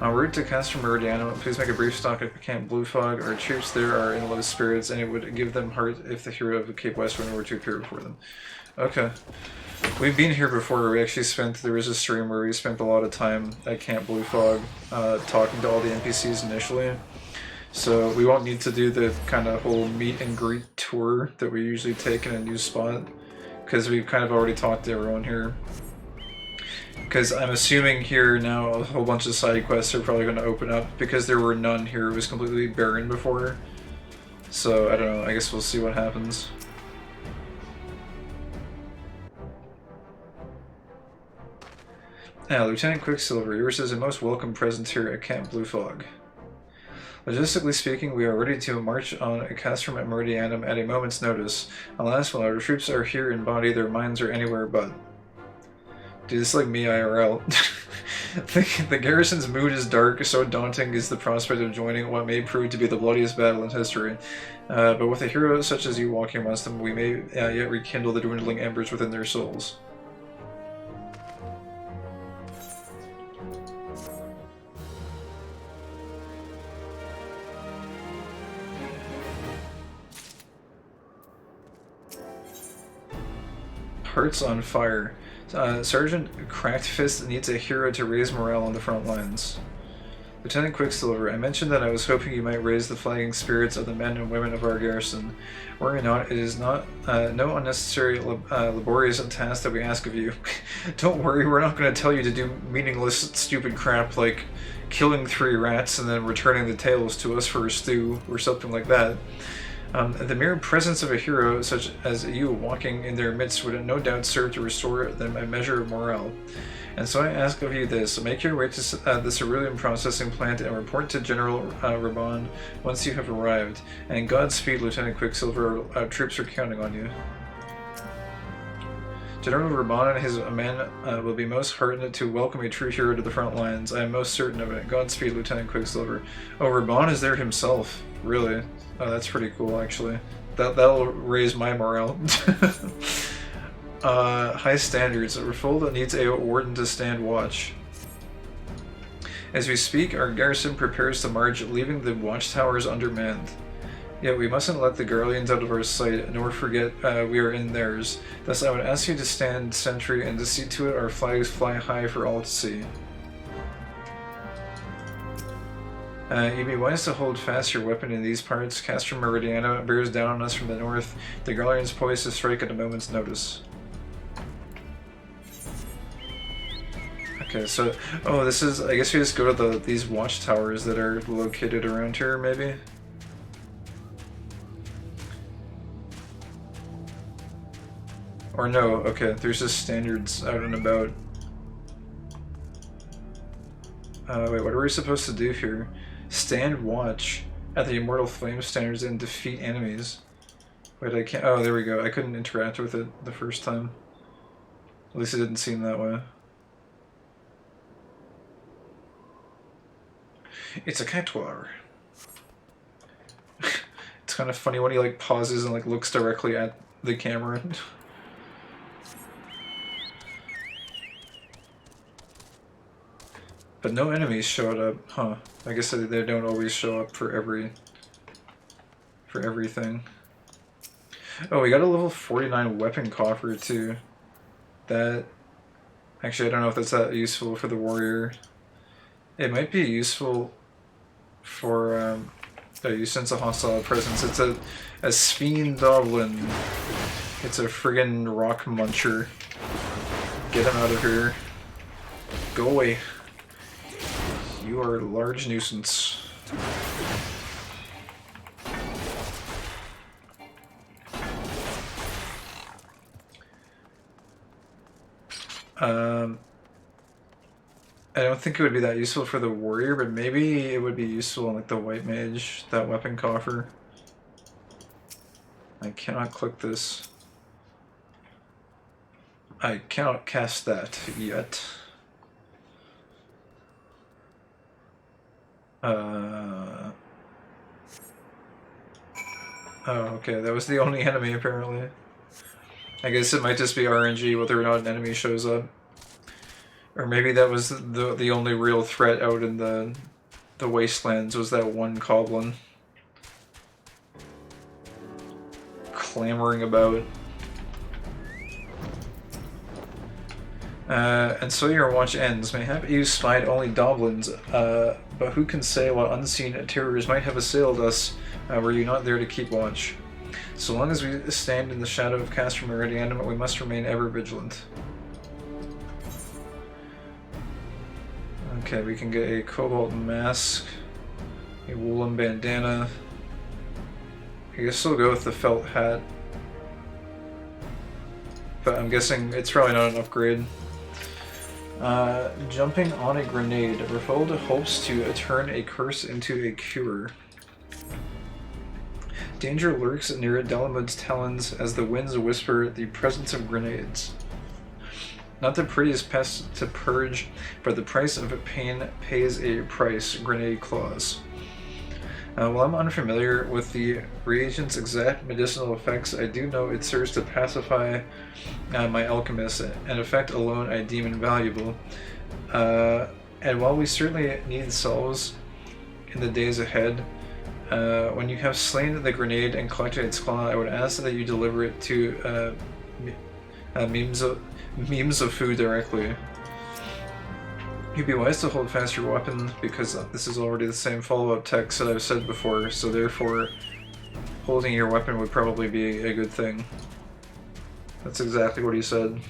Speaker 1: En route to Castrum Meridianum, please make a brief stop at Camp Blue Fog. Our troops there are in low spirits, and it would give them heart if the hero of Cape Westwind were to appear before them. Okay. We've been here before. We actually there was a stream where we spent a lot of time at Camp Blue Fog, talking to all the NPCs initially. So we won't need to do the kind of whole meet and greet tour that we usually take in a new spot, because we've kind of already talked to everyone here. Because I'm assuming here now a whole bunch of side quests are probably going to open up, because there were none here. It was completely barren before. So I don't know, I guess we'll see what happens. Now, Lieutenant Quicksilver, yours is a most welcome presence here at Camp Blue Fog. Logistically speaking, we are ready to march on Castrum Meridianum at a moment's notice. Alas, while our troops are here in body, their minds are anywhere but. Dude, it's like me IRL. The garrison's mood is dark, so daunting is the prospect of joining what may prove to be the bloodiest battle in history. But with a hero such as you walking amongst them, we may yet rekindle the dwindling embers within their souls. Hearts on fire. Sergeant Cracked Fist needs a hero to raise morale on the front lines. Lieutenant Quicksilver, I mentioned that I was hoping you might raise the flagging spirits of the men and women of our garrison. Were it not, it is not no unnecessary laborious task that we ask of you. Don't worry, we're not going to tell you to do meaningless, stupid crap like killing 3 rats and then returning the tails to us for a stew or something like that. The mere presence of a hero such as you walking in their midst would no doubt serve to restore them a measure of morale. And so I ask of you this, make your way to the cerulean processing plant and report to General Raban once you have arrived. And Godspeed, Lieutenant Quicksilver, our troops are counting on you. General Raban and his men will be most heartened to welcome a true hero to the front lines. I am most certain of it. Godspeed, Lieutenant Quicksilver. Oh, Raban is there himself. Really? Oh, that's pretty cool, actually. That'll raise my morale. High standards. Refold needs a warden to stand watch. As we speak, our garrison prepares to march, leaving the watchtowers undermanned. Yet we mustn't let the Garleans out of our sight, nor forget we are in theirs. Thus I would ask you to stand sentry and to see to it our flags fly high for all to see. You'd be wise to hold fast your weapon in these parts. Castor Meridiana bears down on us from the north. The Garleans poised to strike at a moment's notice. Okay, so... Oh, this is... I guess we just go to these watchtowers that are located around here, maybe? Or no, okay, there's just standards out and about. Wait, what are we supposed to do here? Stand watch at the Immortal Flame standards and defeat enemies. Wait, I can't... Oh, there we go. I couldn't interact with it the first time. At least it didn't seem that way. It's a catoir. It's kind of funny when he like pauses and like looks directly at the camera. But no enemies showed up, huh? I guess they don't always show up for everything. Oh, we got a level 49 weapon coffer too. That actually, I don't know if that's that useful for the warrior. It might be useful for you sense a hostile presence. It's a Sveen Doblin. It's a friggin' rock muncher. Get him out of here. Go away. You are a large nuisance. I don't think it would be that useful for the warrior, but maybe it would be useful in like the white mage, that weapon coffer. I cannot click this. I cannot cast that yet. Oh, okay, that was the only enemy apparently. I guess it might just be RNG whether or not an enemy shows up. Or maybe that was the only real threat out in the wastelands was that one goblin. Clamoring about. And so your watch ends. Mayhap you spied only goblins, but who can say what unseen terrors might have assailed us were you not there to keep watch? So long as we stand in the shadow of Castor Meridianum, we must remain ever vigilant. Okay, we can get a cobalt mask, a woolen bandana. I guess we'll go with the felt hat. But I'm guessing it's probably not an upgrade. Jumping on a grenade. Refold hopes to turn a curse into a cure. Danger lurks near Dalamud's talons as the winds whisper the presence of grenades. Not the prettiest pest to purge, but the price of pain pays a price. Grenade clause. While I'm unfamiliar with the reagent's exact medicinal effects, I do know it serves to pacify my alchemist, an effect alone I deem invaluable. And while we certainly need salves in the days ahead, when you have slain the grenade and collected its claw, I would ask that you deliver it to memes of food directly. You'd be wise to hold fast your weapon, because this is already the same follow-up text that I've said before, so therefore holding your weapon would probably be a good thing. That's exactly what he said.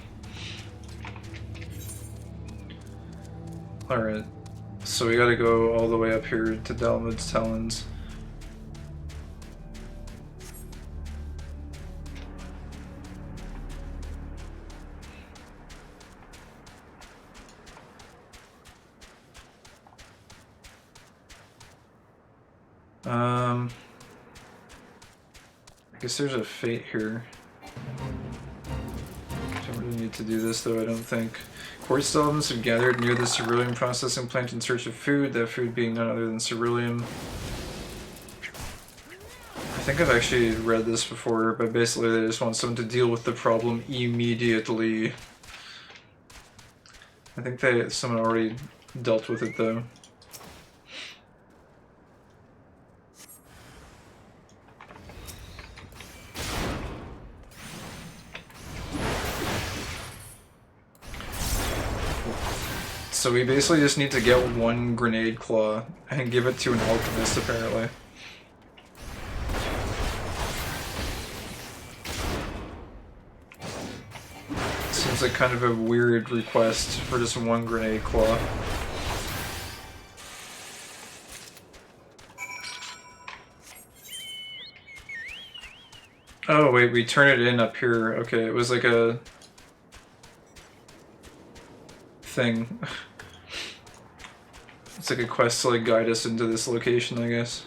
Speaker 1: Alright, so we gotta go all the way up here to Dalmud's Talons. I guess there's a fate here. Don't really need to do this though, I don't think. Quartz skeletons have gathered near the cerulean processing plant in search of food, that food being none other than ceruleum. I think I've actually read this before, but basically they just want someone to deal with the problem immediately. I think someone already dealt with it though. So we basically just need to get one grenade claw and give it to an alchemist, apparently. Seems like kind of a weird request for just one grenade claw. Oh wait, we turn it in up here. Okay, it was like a thing. It's like a quest to like guide us into this location, I guess.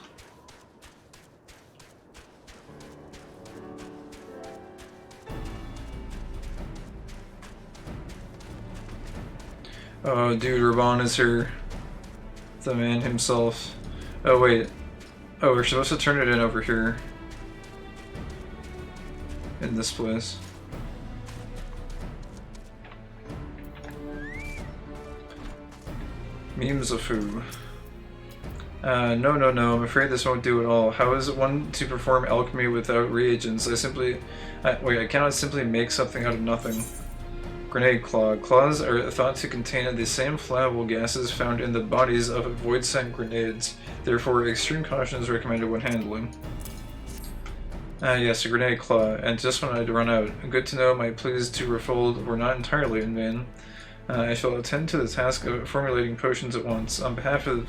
Speaker 1: Oh dude, Raban is here. The man himself. Oh wait. Oh, we're supposed to turn it in over here. In this place. Memes of food. No, I'm afraid this won't do at all. How is one to perform alchemy without reagents? I cannot simply make something out of nothing. Grenade claw. Claws are thought to contain the same flammable gases found in the bodies of void-sent grenades. Therefore, extreme caution is recommended when handling. Yes, a grenade claw, and just when I'd run out. Good to know my pleas to Refold were not entirely in vain. I shall attend to the task of formulating potions at once. On behalf of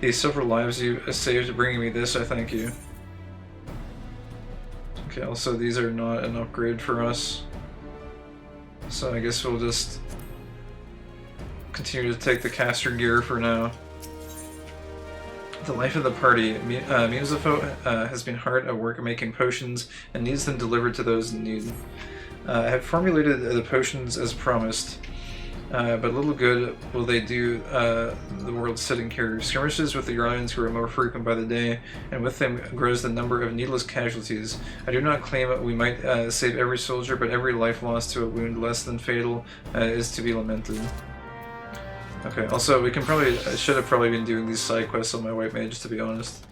Speaker 1: the several lives you saved bringing me this, I thank you. Okay, also these are not an upgrade for us. So I guess we'll just continue to take the caster gear for now. The life of the party. Mimsafo has been hard at work making potions and needs them delivered to those in need. I have formulated the potions as promised. But little good will they do the world sitting here. Skirmishes with the Orions grow more frequent by the day, and with them grows the number of needless casualties. I do not claim we might save every soldier, but every life lost to a wound less than fatal is to be lamented. Okay, also we can I should have probably been doing these side quests on my white mage, to be honest.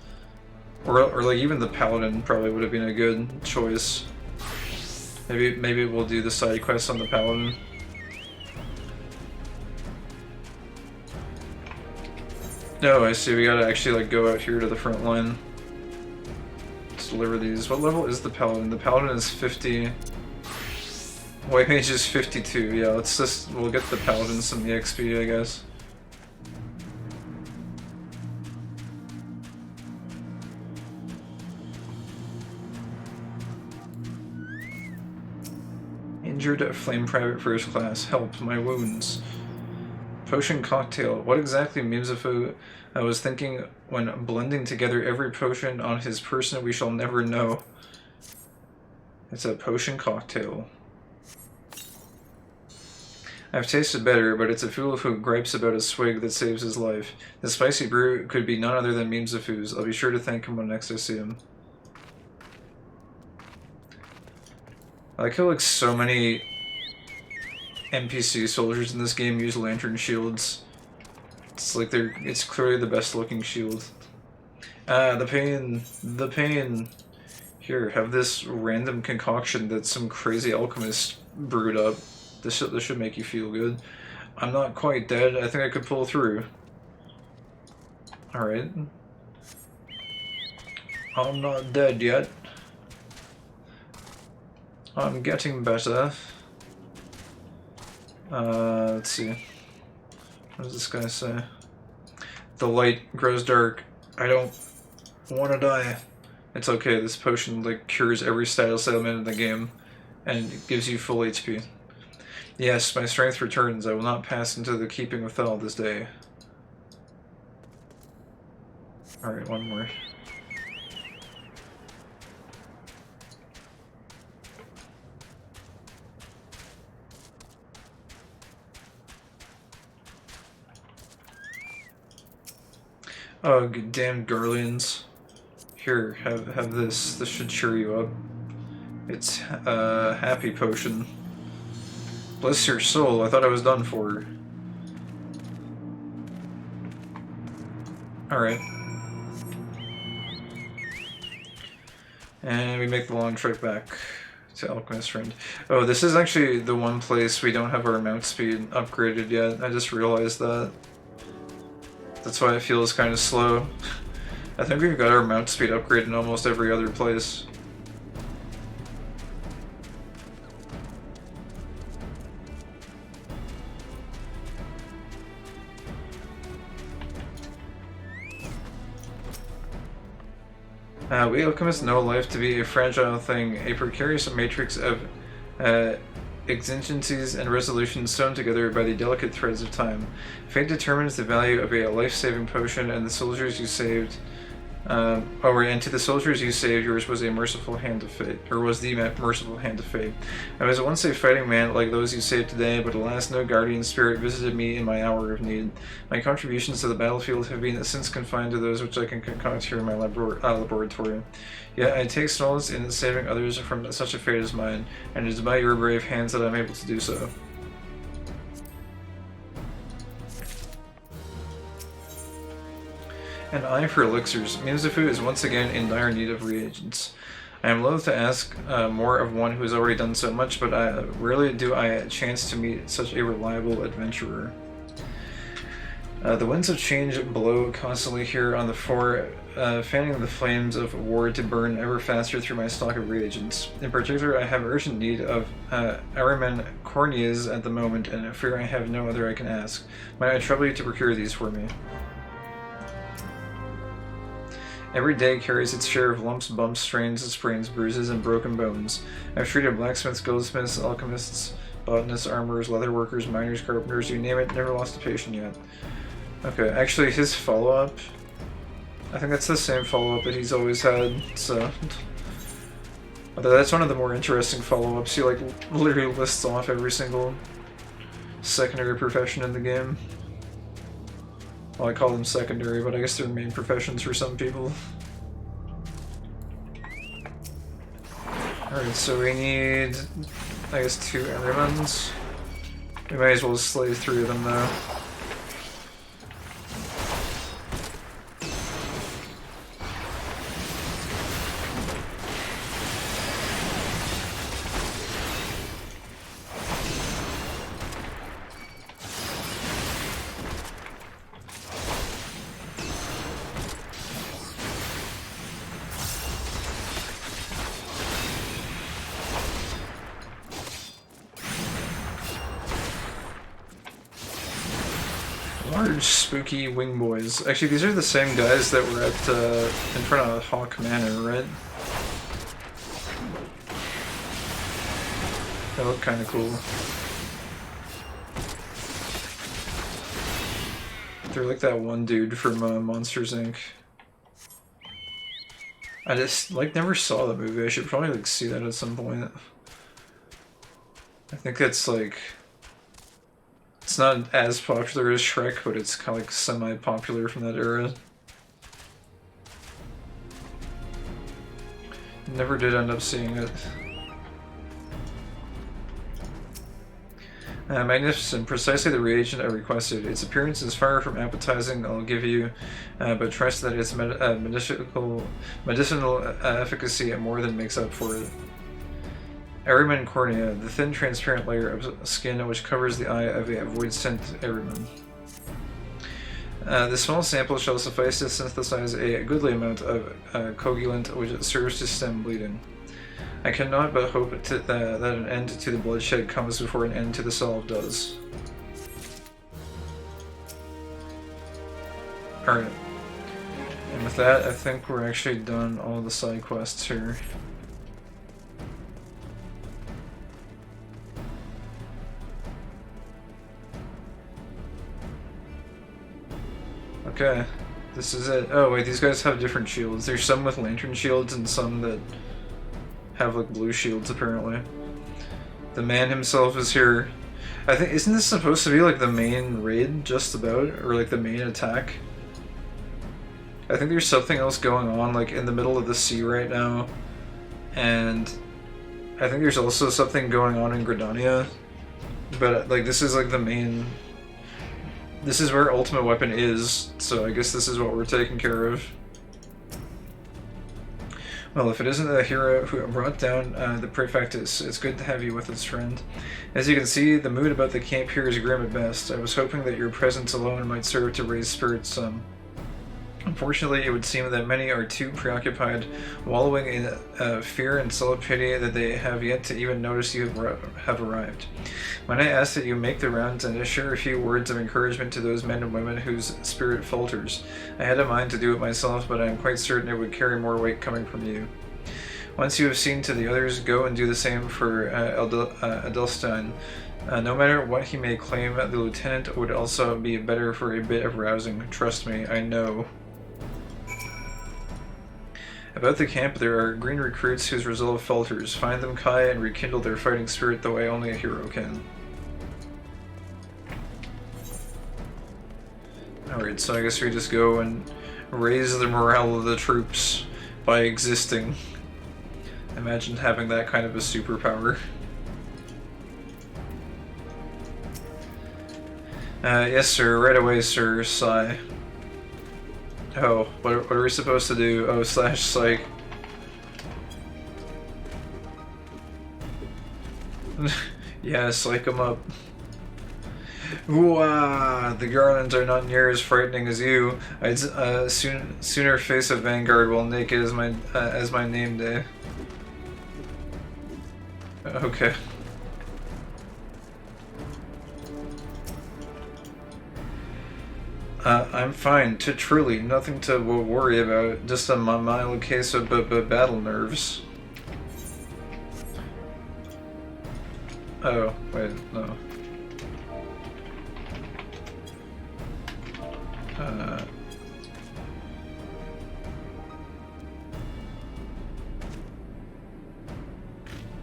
Speaker 1: Or like even the paladin probably would have been a good choice. Maybe we'll do the side quests on the paladin. No, I see, we gotta actually like go out here to the front line to deliver these. What level is the paladin? The paladin is 50. White mage is 52. Yeah, we'll get the paladin some EXP, I guess. Injured flame private first class. Help my wounds. Potion cocktail. What exactly Mimsafo was thinking when blending together every potion on his person, we shall never know. It's a potion cocktail. I've tasted better, but it's a fool who gripes about a swig that saves his life. The spicy brew could be none other than memes of foos. I'll be sure to thank him when next I see him. I like how like so many NPC soldiers in this game use lantern shields. It's like it's clearly the best looking shield. The pain. Here, have this random concoction that some crazy alchemist brewed up. This should make you feel good. I'm not quite dead. I think I could pull through. Alright. I'm not dead yet. I'm getting better. Let's see. What does this guy say? The light grows dark. I don't want to die. It's okay, this potion like cures every status ailment in the game, and it gives you full HP. Yes, my strength returns. I will not pass into the keeping of Thel this day. Alright, one more. Oh, damn Garleans. Here, have this. This should cheer you up. It's a happy potion. Bless your soul, I thought I was done for. Alright. And we make the long trek back to Alchemist Friend. Oh, this is actually the one place we don't have our mount speed upgraded yet. I just realized that. That's why it feels kind of slow. I think we've got our mount speed upgraded in almost every other place. We alchemists know life to be a fragile thing, a precarious matrix of exigencies and resolutions sewn together by the delicate threads of time. Fate determines the value of a life-saving potion, and the soldiers you saved. And to the soldiers you saved, yours was a merciful hand of fate, or was the merciful hand of fate. I was once a fighting man like those you saved today, but alas, no guardian spirit visited me in my hour of need. My contributions to the battlefield have been since confined to those which I can concoct here in my laboratory. Yet I take solace in saving others from such a fate as mine, and it is by your brave hands that I am able to do so. An eye for elixirs. Mizufu is once again in dire need of reagents. I am loath to ask more of one who has already done so much, but rarely do I chance to meet such a reliable adventurer. The winds of change blow constantly here on the floor, fanning the flames of war to burn ever faster through my stock of reagents. In particular, I have urgent need of Araman corneas at the moment, and I fear I have no other I can ask. Might I trouble you to procure these for me? Every day carries its share of lumps, bumps, strains, sprains, bruises, and broken bones. I've treated blacksmiths, goldsmiths, alchemists, botanists, armorers, leatherworkers, miners, carpenters, you name it, never lost a patient yet. Okay, actually his follow-up, I think that's the same follow-up that he's always had, so... Although that's one of the more interesting follow-ups, he like literally lists off every single secondary profession in the game. Well, I call them secondary, but I guess they're main professions for some people. Alright, so we need, I guess, 2 Evermans. We might as well slay 3 of them though. Large, spooky wing boys. Actually, these are the same guys that were at in front of Hawk Manor, right? They look kind of cool. They're like that one dude from Monsters Inc. I just like never saw the movie. I should probably like see that at some point. I think it's like It's not as popular as Shrek, but it's kind of like semi-popular from that era. Never did end up seeing it. Magnificent, precisely the reagent I requested. Its appearance is far from appetizing, I'll give you, but trust that its medicinal efficacy more than makes up for it. Eryman cornea, the thin transparent layer of skin which covers the eye of a void scent Eryman. The small sample shall suffice to synthesize a goodly amount of coagulant which serves to stem bleeding. I cannot but hope that an end to the bloodshed comes before an end to the salve does. Alright. And with that, I think we're actually done all the side quests here. Okay, this is it. Oh wait, these guys have different shields. There's some with lantern shields and some that have like blue shields apparently. The man himself is here. I think, isn't this supposed to be like the main raid just about? Or like the main attack? I think there's something else going on like in the middle of the sea right now. And I think there's also something going on in Gridania. But like this is like the main... This is where Ultimate Weapon is, so I guess this is what we're taking care of. Well, if it isn't the hero who brought down the Prefectus, it's good to have you with us, friend. As you can see, the mood about the camp here is grim at best. I was hoping that your presence alone might serve to raise spirits some. Unfortunately, it would seem that many are too preoccupied, wallowing in fear and self-pity that they have yet to even notice you have arrived. When I ask that you make the rounds and assure a few words of encouragement to those men and women whose spirit falters, I had a mind to do it myself, but I am quite certain it would carry more weight coming from you. Once you have seen to the others, go and do the same for Edelstein. No matter what he may claim, the lieutenant would also be better for a bit of rousing. Trust me, I know. About the camp, there are green recruits whose resolve falters. Find them, Kai, and rekindle their fighting spirit the way only a hero can. Alright, so I guess we just go and raise the morale of the troops by existing. Imagine having that kind of a superpower. Yes, sir. Right away, sir. Sigh. Oh, what are we supposed to do? Oh, slash psych. Yeah, psych them up. Ooh-ah, the garlands are not near as frightening as you. I'd sooner face a vanguard while naked as my name day. Okay. I'm fine, truly, nothing to worry about, just a mild case of battle nerves. Oh, wait, no.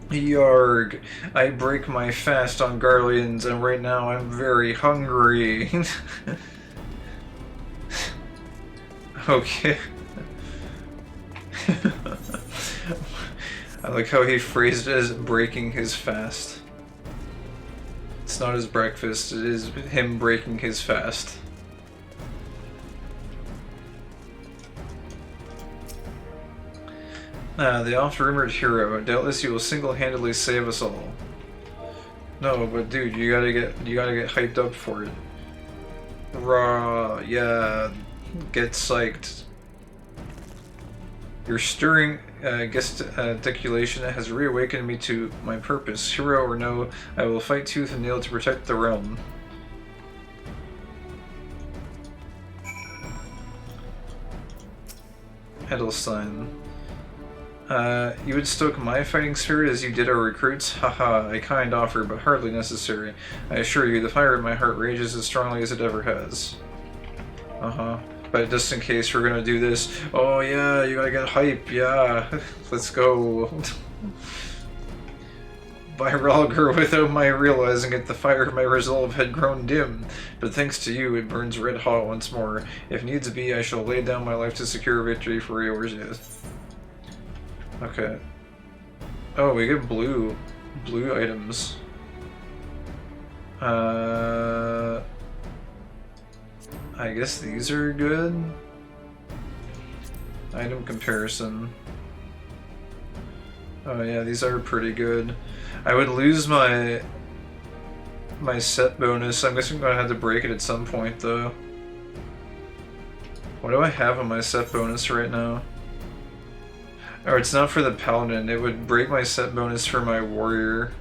Speaker 1: Yarg, I break my fast on Garleans, and right now I'm very hungry. Okay. I like how he phrased it as breaking his fast. It's not his breakfast, it is him breaking his fast. The oft-rumored hero. Doubtless you will single-handedly save us all. No, but dude, you gotta get hyped up for it. Raw, yeah. Get psyched. Your stirring gesticulation has reawakened me to my purpose. Hero or no, I will fight tooth and nail to protect the realm. Edelstein. You would stoke my fighting spirit as you did our recruits? Haha, a kind offer, but hardly necessary. I assure you, the fire in my heart rages as strongly as it ever has. Uh-huh. But just in case we're gonna do this, oh yeah, you gotta get hype, yeah, let's go. By Ralger, without my realizing it, the fire of my resolve had grown dim, but thanks to you, it burns red hot once more. If needs be, I shall lay down my life to secure victory for yours, yes. Okay. Oh, we get blue items. I guess these are good. Item comparison. Oh yeah, these are pretty good. I would lose my set bonus. I'm guessing I'm gonna have to break it at some point though. What do I have on my set bonus right now? Or it's not for the paladin. It would break my set bonus for my warrior.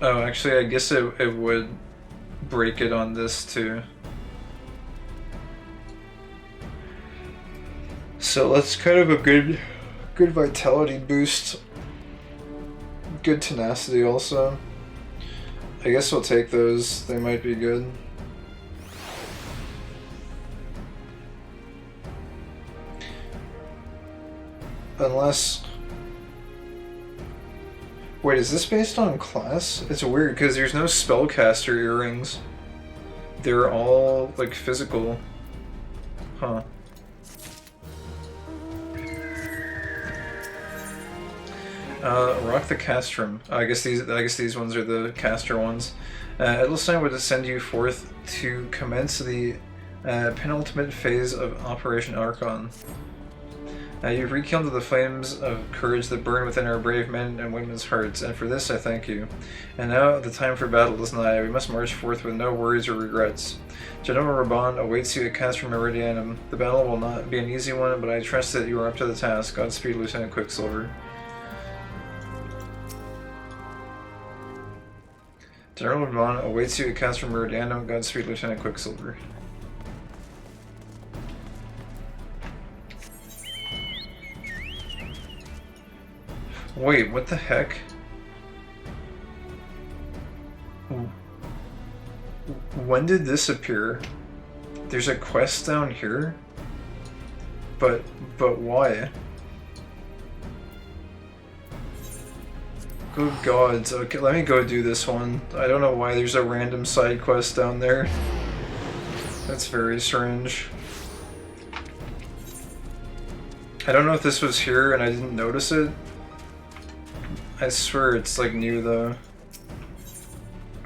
Speaker 1: Oh, actually, I guess it would break it on this too. So that's kind of a good vitality boost. Good tenacity also. I guess we'll take those. They might be good. Unless... Wait, is this based on class? It's weird because there's no spellcaster earrings. They're all like physical. Huh. Rock the castrum. I guess these ones are the caster ones. Edelstein would send you forth to commence the penultimate phase of Operation Archon. You've rekindled the flames of courage that burn within our brave men and women's hearts, and for this I thank you. And now the time for battle is nigh. We must march forth with no worries or regrets. General Raban awaits you at Castrum Meridianum. The battle will not be an easy one, but I trust that you are up to the task. Godspeed, Lieutenant Quicksilver. General Raban awaits you at Castrum Meridianum. Godspeed, Lieutenant Quicksilver. Wait, what the heck? When did this appear? There's a quest down here? But why? Good gods. Okay, let me go do this one. I don't know why there's a random side quest down there. That's very strange. I don't know if this was here and I didn't notice it. I swear it's like new though.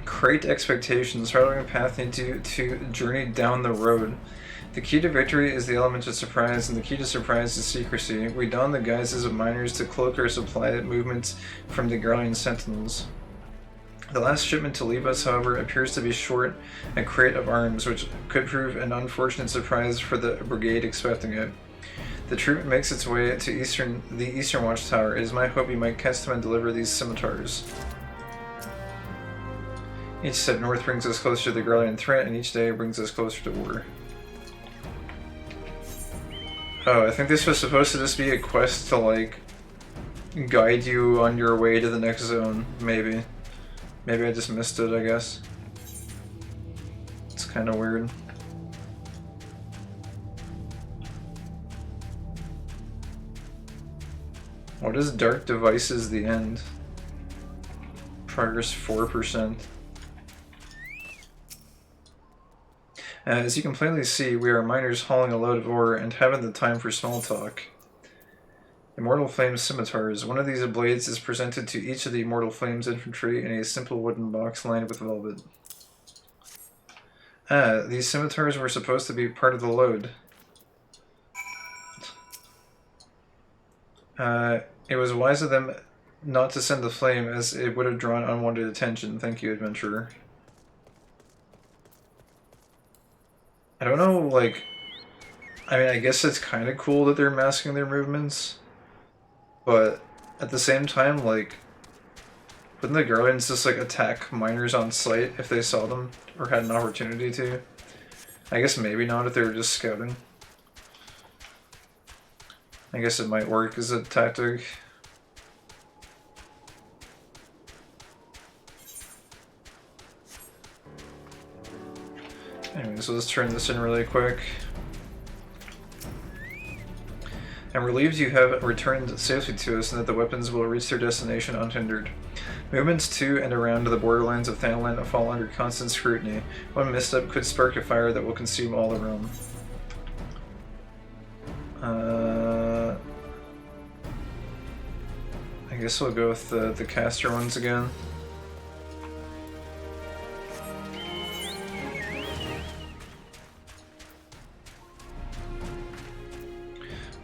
Speaker 1: Create expectations, following a path into to journey down the road. The key to victory is the element of surprise, and the key to surprise is secrecy. We don the guises of miners to cloak our supply movements from the Garlean sentinels. The last shipment to leave us, however, appears to be short a crate of arms, which could prove an unfortunate surprise for the brigade expecting it. The troop makes its way to the Eastern Watchtower. It is my hope you might catch them and deliver these scimitars. Each step north brings us closer to the Garlean threat, and each day brings us closer to war. Oh, I think this was supposed to just be a quest to, like, guide you on your way to the next zone, maybe. Maybe I just missed it, I guess. It's kind of weird. What is Dark Devices the end? Progress 4%. As you can plainly see, we are miners hauling a load of ore and haven't the time for small talk. Immortal Flame Scimitars. One of these blades is presented to each of the Immortal Flames infantry in a simple wooden box lined with velvet. These scimitars were supposed to be part of the load. It was wise of them not to send the flame, as it would have drawn unwanted attention. Thank you, adventurer. I don't know, like... I mean, I guess it's kind of cool that they're masking their movements, but at the same time, like... Wouldn't the Guardians just, like, attack miners on sight if they saw them, or had an opportunity to? I guess maybe not if they were just scouting. I guess it might work as a tactic. Anyway, so let's turn this in really quick. I'm relieved you have returned safely to us and that the weapons will reach their destination unhindered. Movements to and around the borderlands of Thanalan fall under constant scrutiny. One misstep could spark a fire that will consume all the realm. I guess we'll go with the caster ones again.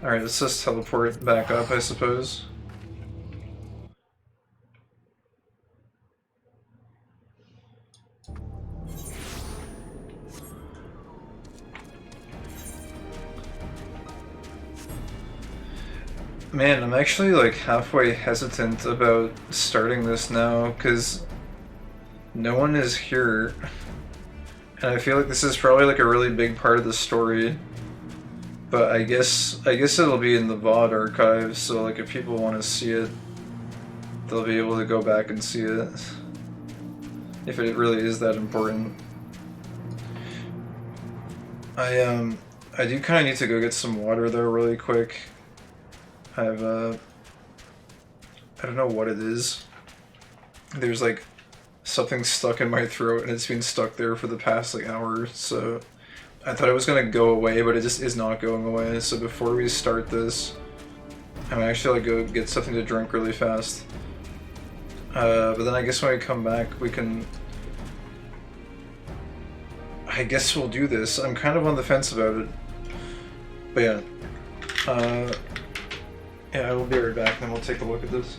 Speaker 1: Alright, let's just teleport back up, I suppose. Man, I'm actually like halfway hesitant about starting this now, because no one is here. And I feel like this is probably like a really big part of the story. But I guess it'll be in the VOD archive, so like if people want to see it, they'll be able to go back and see it. If it really is that important. I do kind of need to go get some water though really quick. I have I don't know what it is. There's like something stuck in my throat and it's been stuck there for the past like hour, so I thought it was gonna go away, but it just is not going away. So before we start this, I'm actually like go get something to drink really fast. But then I guess when we come back, we can. I guess we'll do this. I'm kind of on the fence about it, but yeah. Yeah, I will be right back, and then we'll take a look at this.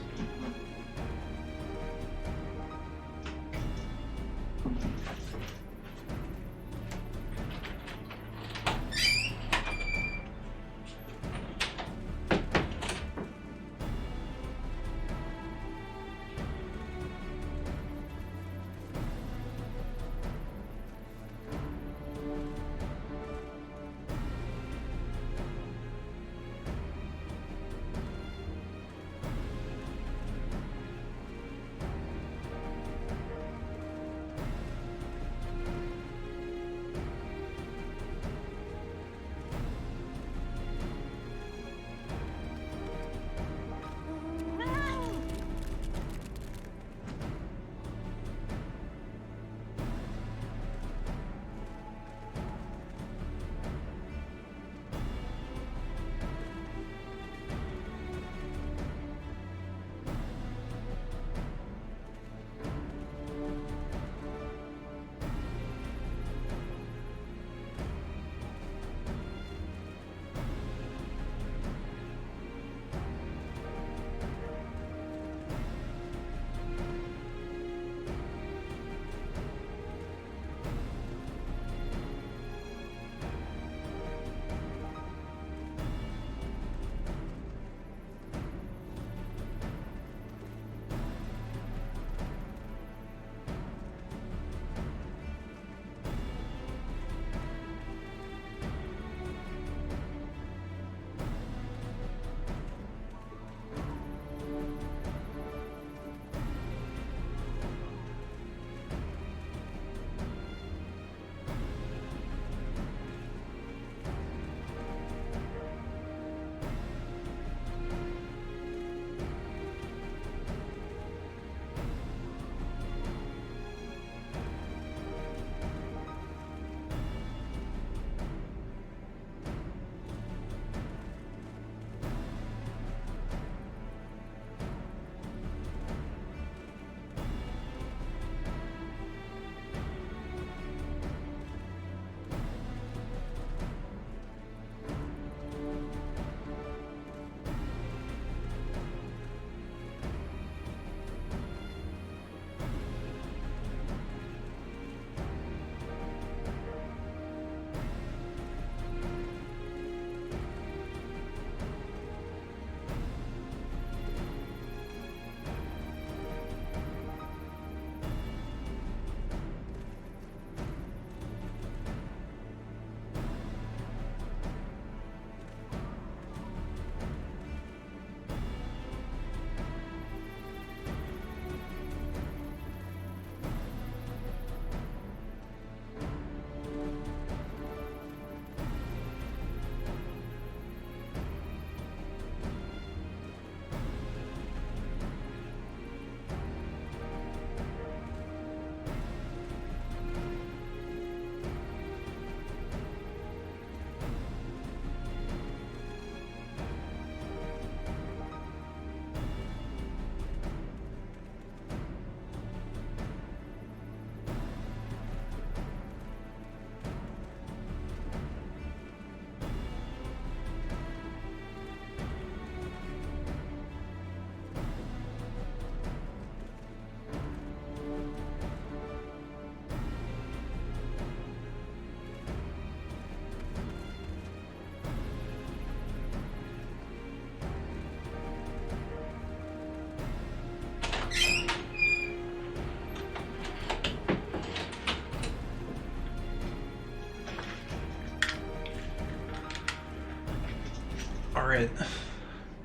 Speaker 1: Alright,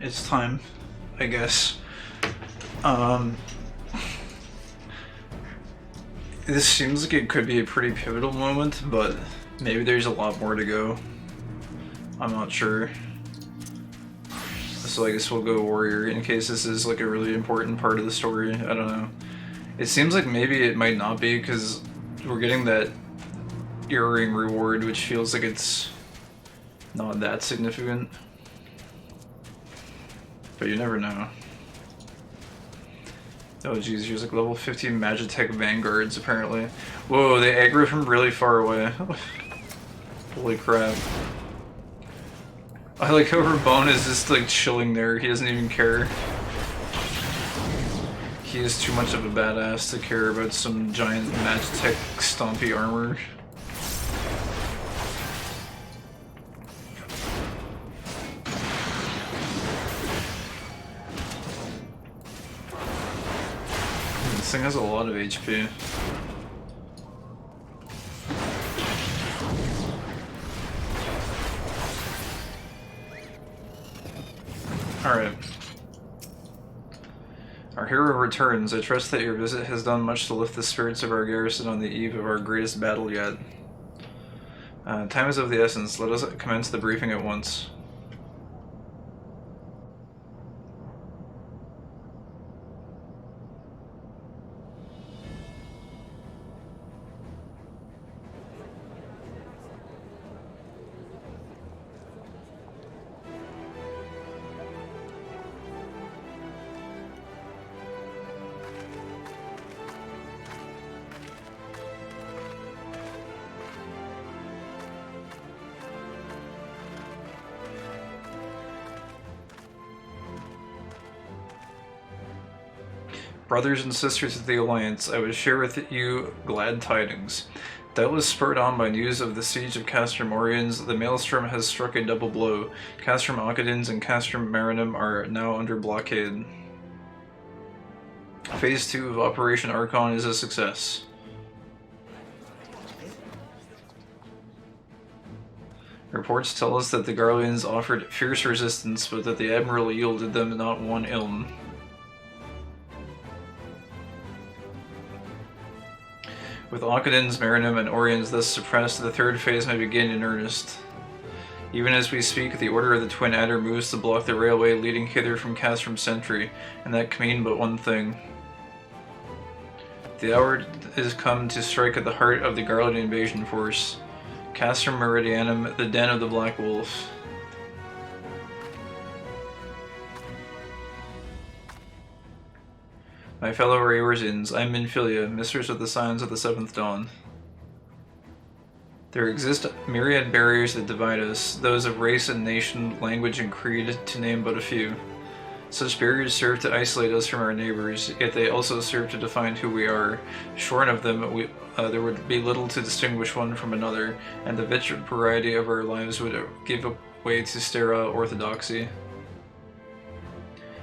Speaker 1: it's time, I guess. This seems like it could be a pretty pivotal moment, but maybe there's a lot more to go. I'm not sure. So I guess we'll go warrior in case this is like a really important part of the story. I don't know. It seems like maybe it might not be because we're getting that earring reward, which feels like it's not that significant. But you never know. Oh geez, here's like level 15 Magitech Vanguards apparently. Whoa, they aggro from really far away. Holy crap. I like how Rabone is just like chilling there, he doesn't even care. He is too much of a badass to care about some giant Magitech stompy armor. This thing has a lot of HP. Alright. Our hero returns. I trust that your visit has done much to lift the spirits of our garrison on the eve of our greatest battle yet. Time is of the essence. Let us commence the briefing at once. Brothers and sisters of the Alliance, I would share with you glad tidings. Doubtless spurred on by news of the siege of Castrum Oriens, the Maelstrom has struck a double blow. Castrum Occadens and Castrum Marinum are now under blockade. Phase 2 of Operation Archon is a success. Reports tell us that the Garleans offered fierce resistance, but that the Admiral yielded them not one ilm. With Occadens, Marinum, and Oriens thus suppressed, the third phase may begin in earnest. Even as we speak, the Order of the Twin Adder moves to block the railway leading hither from Castrum Sentry, and that can mean but one thing. The hour is come to strike at the heart of the Garland invasion force. Castrum Meridianum, the den of the Black Wolf. My fellow Rayorzins, I am Minfilia, mistress of the signs of the seventh dawn. There exist myriad barriers that divide us, those of race and nation, language and creed, to name but a few. Such barriers serve to isolate us from our neighbors, yet they also serve to define who we are. Shorn of them, there would be little to distinguish one from another, and the vibrant variety of our lives would give way to sterile orthodoxy.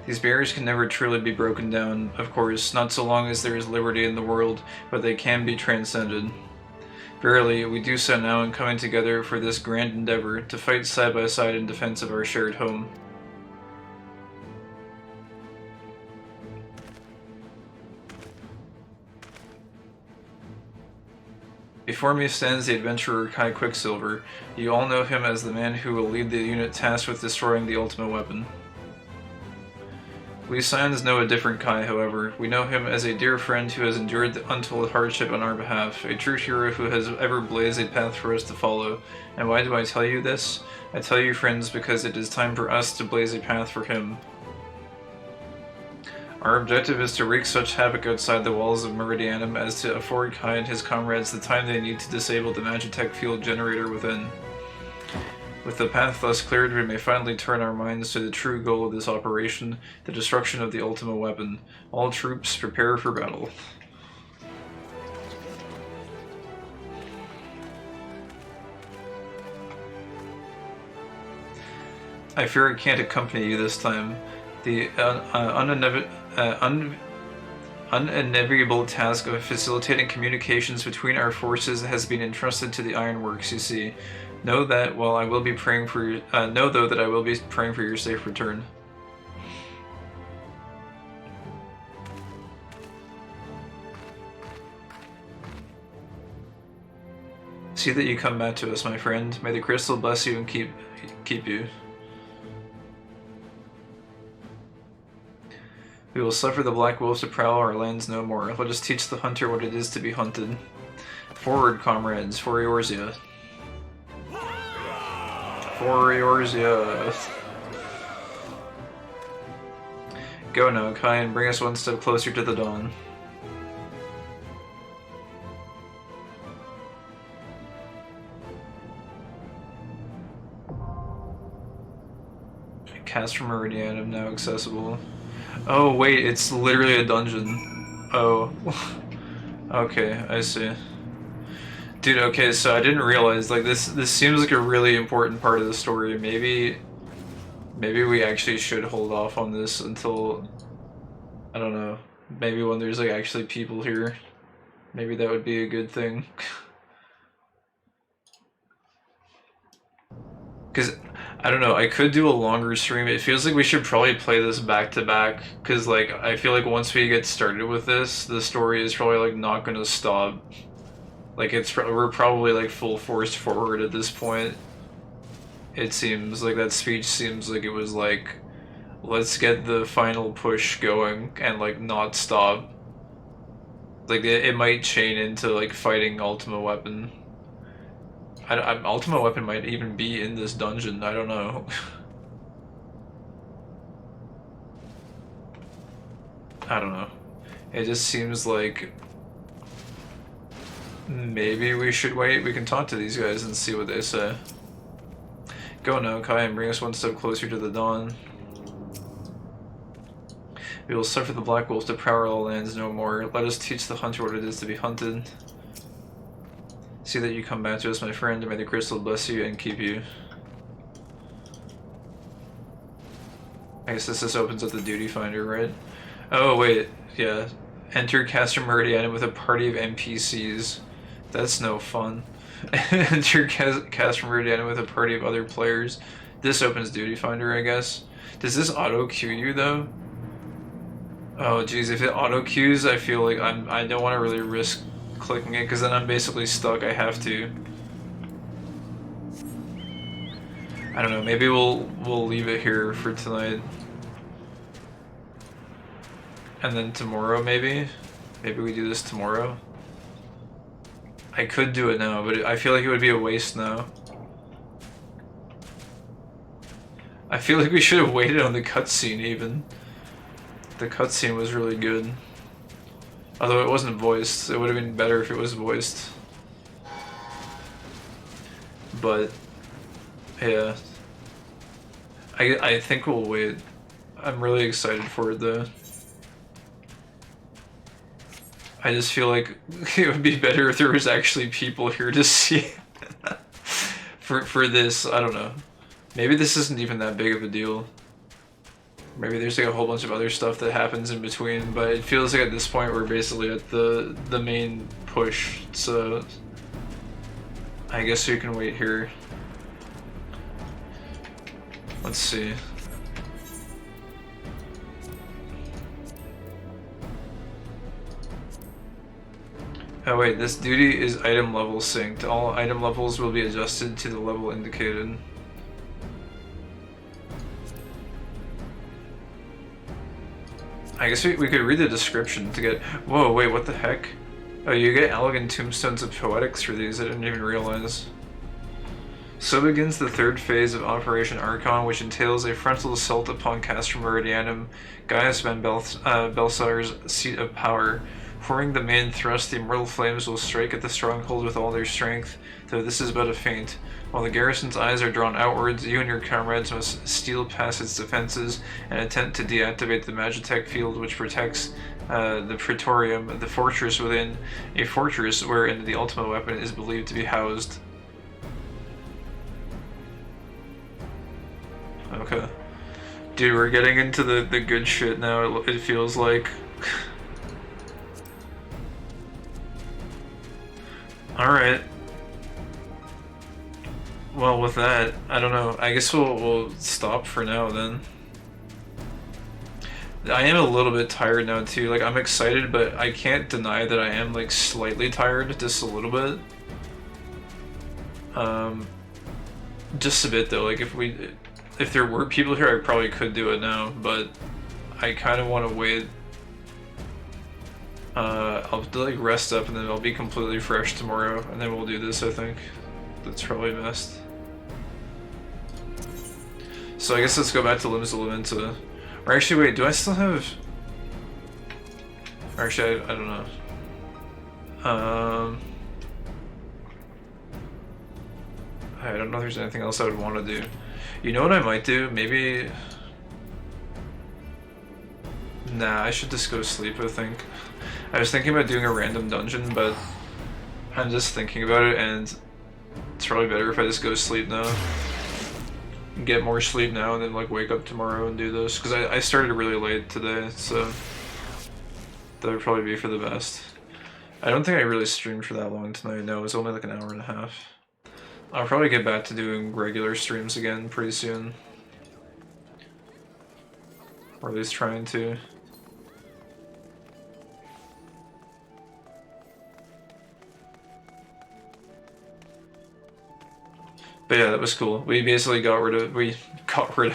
Speaker 1: These barriers can never truly be broken down, of course, not so long as there is liberty in the world, but they can be transcended. Verily, we do so now in coming together for this grand endeavor, to fight side by side in defense of our shared home. Before me stands the adventurer Kai Quicksilver. You all know him as the man who will lead the unit tasked with destroying the ultimate weapon. We Scions know a different Kai, however. We know him as a dear friend who has endured the untold hardship on our behalf, a true hero who has ever blazed a path for us to follow. And why do I tell you this? I tell you, friends, because it is time for us to blaze a path for him. Our objective is to wreak such havoc outside the walls of Meridianum as to afford Kai and his comrades the time they need to disable the Magitech field generator within. With the path thus cleared, we may finally turn our minds to the true goal of this operation, the destruction of the ultimate weapon. All troops, prepare for battle. I fear I can't accompany you this time. The unenviable task of facilitating communications between our forces has been entrusted to the Ironworks, you see. Know that, well, I will be praying for you. Know though that I will be praying for your safe return. See that you come back to us, my friend. May the crystal bless you and keep you. We will suffer the black wolves to prowl our lands no more. Let us teach the hunter what it is to be hunted. Forward, comrades, for Eorzea. For Eorzea. Go now, Kai, and bring us one step closer to the dawn. Cast from Meridianum now accessible. Oh wait, it's literally a dungeon. Oh. Okay, I see. Dude, okay, so I didn't realize, like, this seems like a really important part of the story. Maybe we actually should hold off on this until, I don't know, maybe when there's, like, actually people here. Maybe that would be a good thing. Because, I don't know, I could do a longer stream. It feels like we should probably play this back to back, because, like, I feel like once we get started with this, the story is probably, like, not gonna stop. Like, we're probably, like, full force forward at this point. It seems like that speech seems like it was like, let's get the final push going and, like, not stop. Like, it might chain into, like, fighting Ultima Weapon. Ultima Weapon might even be in this dungeon, I don't know. I don't know. It just seems like maybe we should wait. We can talk to these guys and see what they say. Go now, Kai, and bring us one step closer to the dawn. We will suffer the black wolves to prowl our lands no more. Let us teach the hunter what it is to be hunted. See that you come back to us, my friend, and may the crystal bless you and keep you. I guess this just opens up the duty finder, right? Oh, wait, yeah. Enter Caster Meridianum with a party of NPCs. That's no fun. Enter Caster Meridianum with a party of other players. This opens duty finder, I guess. Does this auto-queue you, though? Oh, geez, if it auto-queues, I feel like I don't want to really risk clicking it, because then I'm basically stuck. I have to. I don't know, maybe we'll leave it here for tonight. And then tomorrow, maybe? Maybe we do this tomorrow? I could do it now, but I feel like it would be a waste now. I feel like we should have waited on the cutscene, even. The cutscene was really good. Although it wasn't voiced. It would have been better if it was voiced. But, yeah. I think we'll wait. I'm really excited for it, though. I just feel like it would be better if there was actually people here to see for this. I don't know. Maybe this isn't even that big of a deal. Maybe there's like a whole bunch of other stuff that happens in between, but it feels like at this point we're basically at the main push, so I guess you can wait here. Let's see. Oh wait, this duty is item level synced. All item levels will be adjusted to the level indicated. I guess we could read the description to get... Whoa, wait, what the heck? Oh, you get elegant tombstones of poetics for these, I didn't even realize. So begins the third phase of Operation Archon, which entails a frontal assault upon Castrum Meridianum, Gaius Van Belsar's seat of power. Forming the main thrust, the immortal flames will strike at the stronghold with all their strength, though this is but a feint. While the garrison's eyes are drawn outwards, you and your comrades must steal past its defenses and attempt to deactivate the Magitech field which protects the Praetorium, the fortress within, a fortress wherein the Ultima Weapon is believed to be housed. Okay. Dude, we're getting into the good shit now, it feels like. Alright. well, with that, I don't know. I guess we'll stop for now then. I am a little bit tired now too. Like, I'm excited, but I can't deny that I am like slightly tired, just a little bit. Just a bit though. Like, if there were people here, I probably could do it now, but I kind of want to wait. I'll like rest up and then I'll be completely fresh tomorrow, and then we'll do this. I think that's probably best. So I guess let's go back to Limbs Elementa. Or actually, wait, do I still have... Or actually, I don't know. I don't know if there's anything else I would want to do. You know what I might do? Maybe... Nah, I should just go sleep, I think. I was thinking about doing a random dungeon, but I'm just thinking about it, and it's probably better if I just go sleep now. Get more sleep now, and then like wake up tomorrow and do this. Because I started really late today, so that would probably be for the best. I don't think I really streamed for that long tonight. No, it was only like an hour and a half. I'll probably get back to doing regular streams again pretty soon. Or at least trying to. But yeah, that was cool. We basically got rid of we got rid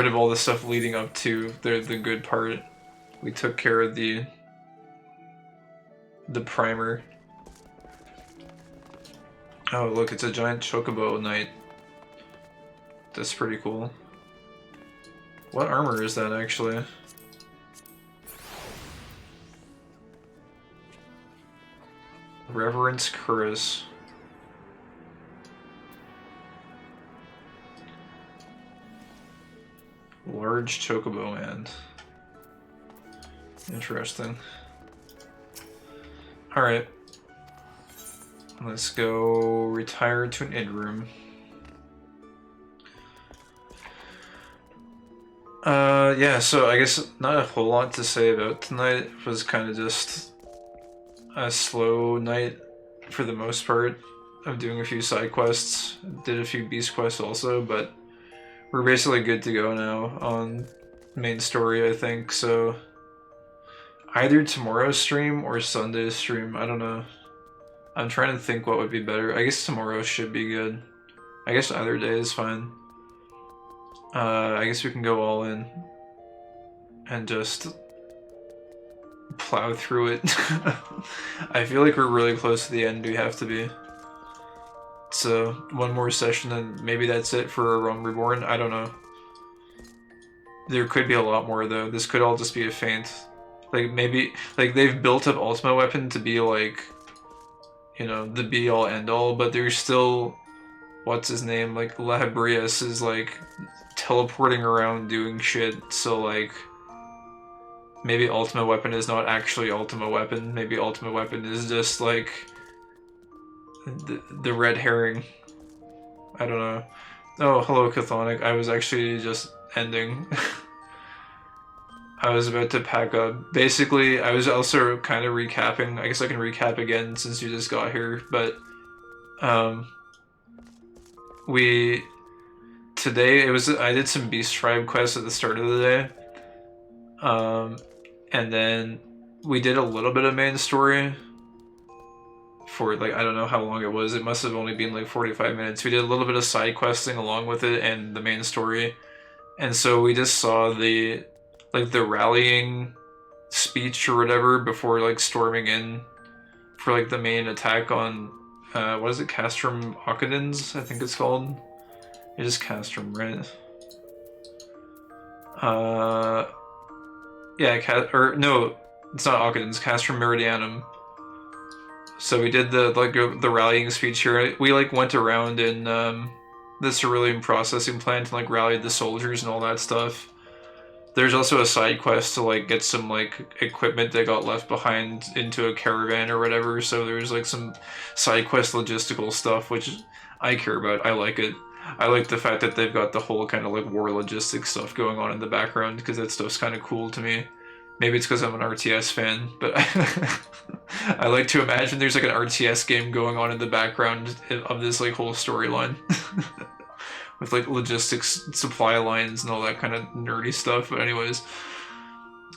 Speaker 1: of all the stuff leading up to the good part. We took care of the primer. Oh look, it's a giant chocobo knight. That's pretty cool. What armor is that actually? Reverence Cuirass. Large chocobo man. Interesting. Alright. Let's go retire to an inn room. Yeah, so I guess not a whole lot to say about tonight. It was kind of just a slow night for the most part. I'm doing a few side quests, did a few beast quests also, but we're basically good to go now on main story, I think, so either tomorrow's stream or Sunday's stream, I don't know. I'm trying to think what would be better. I guess tomorrow should be good. I guess either day is fine. I guess we can go all in and just plow through it. I feel like we're really close to the end, we have to be. So, one more session and maybe that's it for a Realm Reborn, I don't know. There could be a lot more though, this could all just be a feint. Like maybe, like they've built up Ultimate Weapon to be like, you know, the be all end all, but there's still, what's his name, like Lahabrius is like teleporting around doing shit, so like, maybe Ultimate Weapon is not actually Ultimate Weapon, maybe Ultimate Weapon is just like, the red herring. I don't know. Oh, hello Chthonic. I was actually just ending. I was about to pack up. Basically, I was also kind of recapping. I guess I can recap again since you just got here, but today I did some Beast Tribe quests at the start of the day. And then we did a little bit of main story for like, I don't know how long it was. It must have only been like 45 minutes. We did a little bit of side questing along with it and the main story. And so we just saw the rallying speech or whatever before like storming in for like the main attack on, what is it, Castrum Occadens, I think it's called. It is Castrum, right? Yeah, no, it's not Occadens, Castrum Meridianum. So we did the rallying speech here. We like went around in the cerulean processing plant and like rallied the soldiers and all that stuff. There's also a side quest to like get some like equipment that got left behind into a caravan or whatever. So there's like some side quest logistical stuff which I care about. I like it. I like the fact that they've got the whole kind of like war logistics stuff going on in the background because that stuff's kind of cool to me. Maybe it's because I'm an RTS fan, but
Speaker 2: I like to imagine there's like an RTS game going on in the background of this like whole storyline. With like logistics, supply lines, and all that kind of nerdy stuff. But anyways,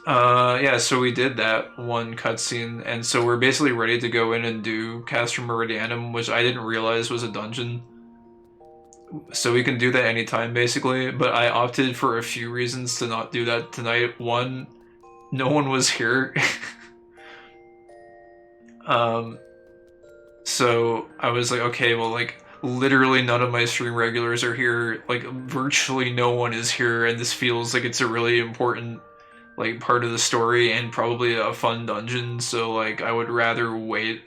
Speaker 2: yeah. So we did that one cutscene, and so we're basically ready to go in and do Castor Meridianum, which I didn't realize was a dungeon. So we can do that anytime, basically. But I opted for a few reasons to not do that tonight. One, no one was here. So I was like, okay, well, like, literally none of my stream regulars are here. Like, virtually no one is here, and this feels like it's a really important, like, part of the story and probably a fun dungeon. So, like, I would rather wait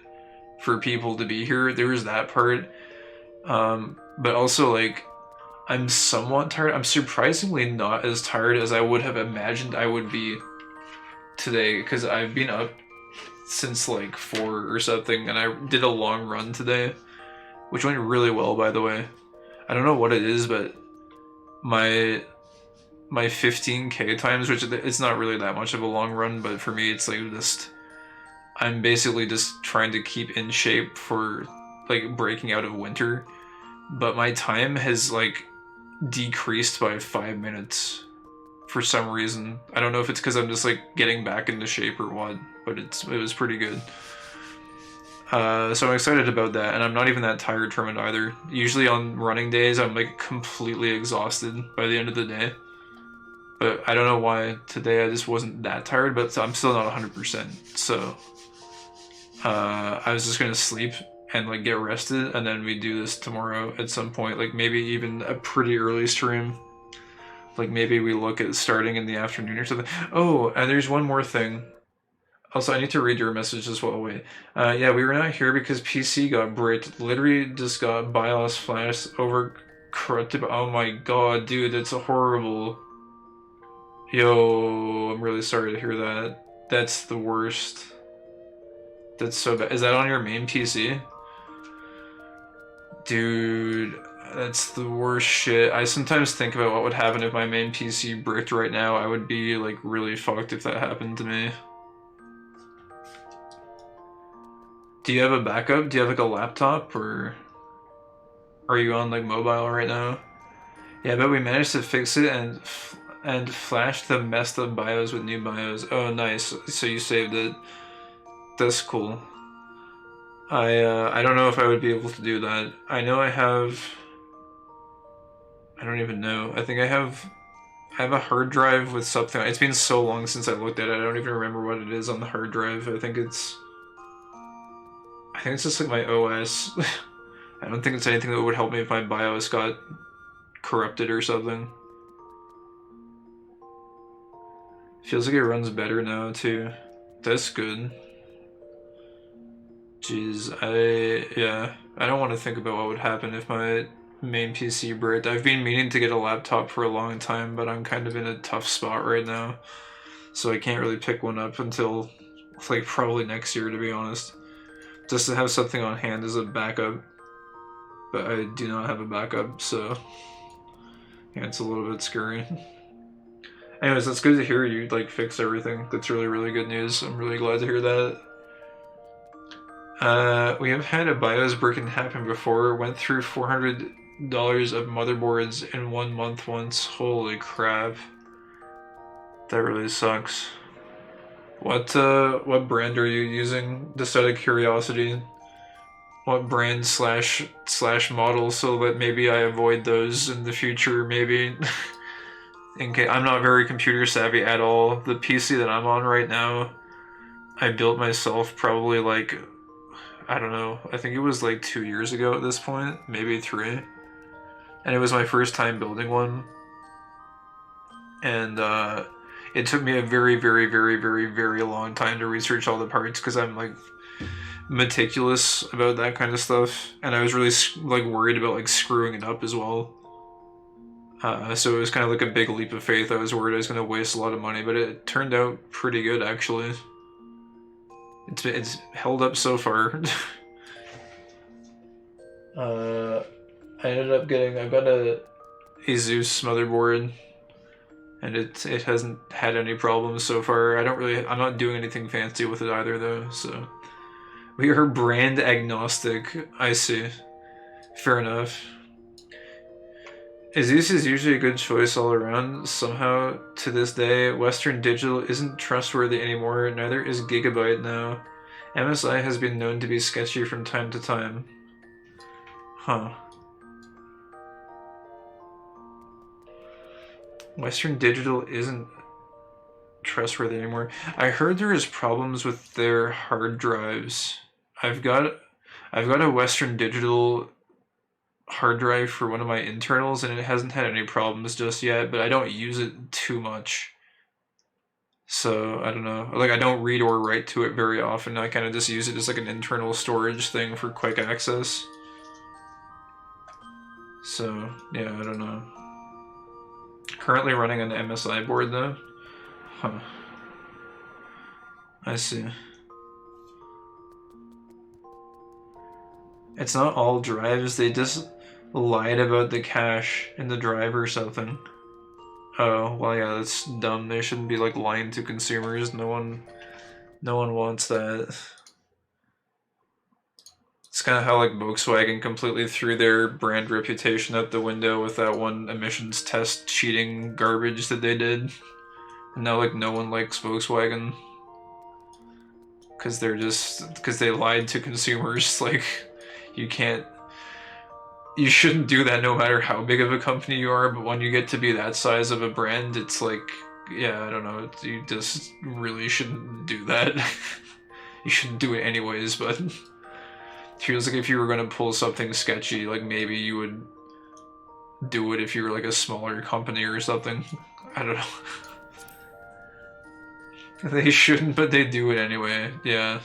Speaker 2: for people to be here. There's that part. But also, like, I'm somewhat tired. I'm surprisingly not as tired as I would have imagined I would be today, because I've been up since like 4 or something, and I did a long run today, which went really well, by the way. I don't know what it is, but my 15k times, which it's not really that much of a long run, but for me it's like just, I'm basically just trying to keep in shape for like breaking out of winter, but my time has like decreased by 5 minutes for some reason. I don't know if it's because I'm just like getting back into shape or what, but it was pretty good. So I'm excited about that, and I'm not even that tired from it either. Usually on running days, I'm like completely exhausted by the end of the day. But I don't know why today I just wasn't that tired, but I'm still not 100%. So I was just gonna sleep and like get rested, and then we do this tomorrow at some point, like maybe even a pretty early stream. Like maybe we look at starting in the afternoon or something. Oh, and there's one more thing. Also, I need to read your message as well. Wait. Yeah, we were not here because PC got bricked. Literally just got BIOS flash over corrupted. Oh my god, dude, that's horrible. Yo, I'm really sorry to hear that. That's the worst. That's so bad. Is that on your main PC? Dude, that's the worst shit. I sometimes think about what would happen if my main PC bricked right now. I would be like really fucked if that happened to me. Do you have a backup? Do you have like a laptop, or are you on like mobile right now? Yeah, but we managed to fix it and flash the messed up BIOS with new BIOS. Oh, nice. So you saved it. That's cool. I don't know if I would be able to do that. I know I have. I don't even know. I think I have a hard drive with something. It's been so long since I looked at it. I don't even remember what it is on the hard drive. I think it's just like my OS. I don't think it's anything that would help me if my BIOS got corrupted or something. Feels like it runs better now too. That's good. Jeez, I don't want to think about what would happen if my main PC bricked. I've been meaning to get a laptop for a long time, but I'm kind of in a tough spot right now. So I can't really pick one up until like probably next year, to be honest. Just to have something on hand as a backup. But I do not have a backup, so yeah, it's a little bit scary. Anyways, that's good to hear you like fix everything. That's really, really good news. I'm really glad to hear that. We have had a BIOS break-in happen before. Went through $400 of motherboards in 1 month once. Holy crap. That really sucks. What brand are you using? Just out of curiosity. What brand slash model, so that maybe I avoid those in the future, maybe. In case I'm not very computer savvy at all. The PC that I'm on right now, I built myself probably like, I don't know, I think it was like 2 years ago at this point, maybe 3. And it was my first time building one. And it took me a very, very, very, very, very long time to research all the parts, because I'm like meticulous about that kind of stuff, and I was really like worried about like screwing it up as well. So it was kind of like a big leap of faith. I was worried I was going to waste a lot of money, but it turned out pretty good actually. It's held up so far. I ended up getting, I've got a Asus motherboard, and it hasn't had any problems so far. I'm not doing anything fancy with it either though, so We are brand agnostic. I see. Fair enough. Asus is usually a good choice all around. Somehow, to this day, Western Digital isn't trustworthy anymore, neither is Gigabyte now. MSI has been known to be sketchy from time to time. Huh. Western Digital isn't trustworthy anymore. I heard there is problems with their hard drives. I've got a Western Digital hard drive for one of my internals and it hasn't had any problems just yet, but I don't use it too much. So, I don't know. Like, I don't read or write to it very often. I kind of just use it as like an internal storage thing for quick access. So, yeah, I don't know. Currently running an MSI board though. Huh. I see. It's not all drives, they just lied about the cache in the drive or something. Oh, well yeah, that's dumb. They shouldn't be like lying to consumers. No one wants that. It's kind of how like Volkswagen completely threw their brand reputation out the window with that one emissions test cheating garbage that they did. And now like no one likes Volkswagen. Because they lied to consumers. Like, you shouldn't do that no matter how big of a company you are, but when you get to be that size of a brand, it's like, yeah, I don't know, you just really shouldn't do that. You shouldn't do it anyways, but it feels like if you were going to pull something sketchy, like maybe you would do it if you were like a smaller company or something. I don't know. They shouldn't, but they do it anyway, yeah.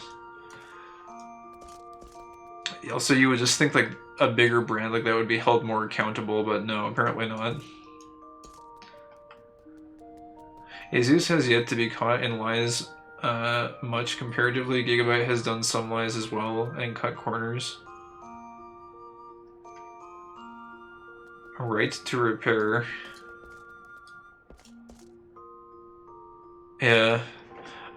Speaker 2: Also, you would just think like a bigger brand like that would be held more accountable, but no, apparently not. Asus has yet to be caught in lies much comparatively. Gigabyte has done some lies as well and cut corners. Right to repair. Yeah.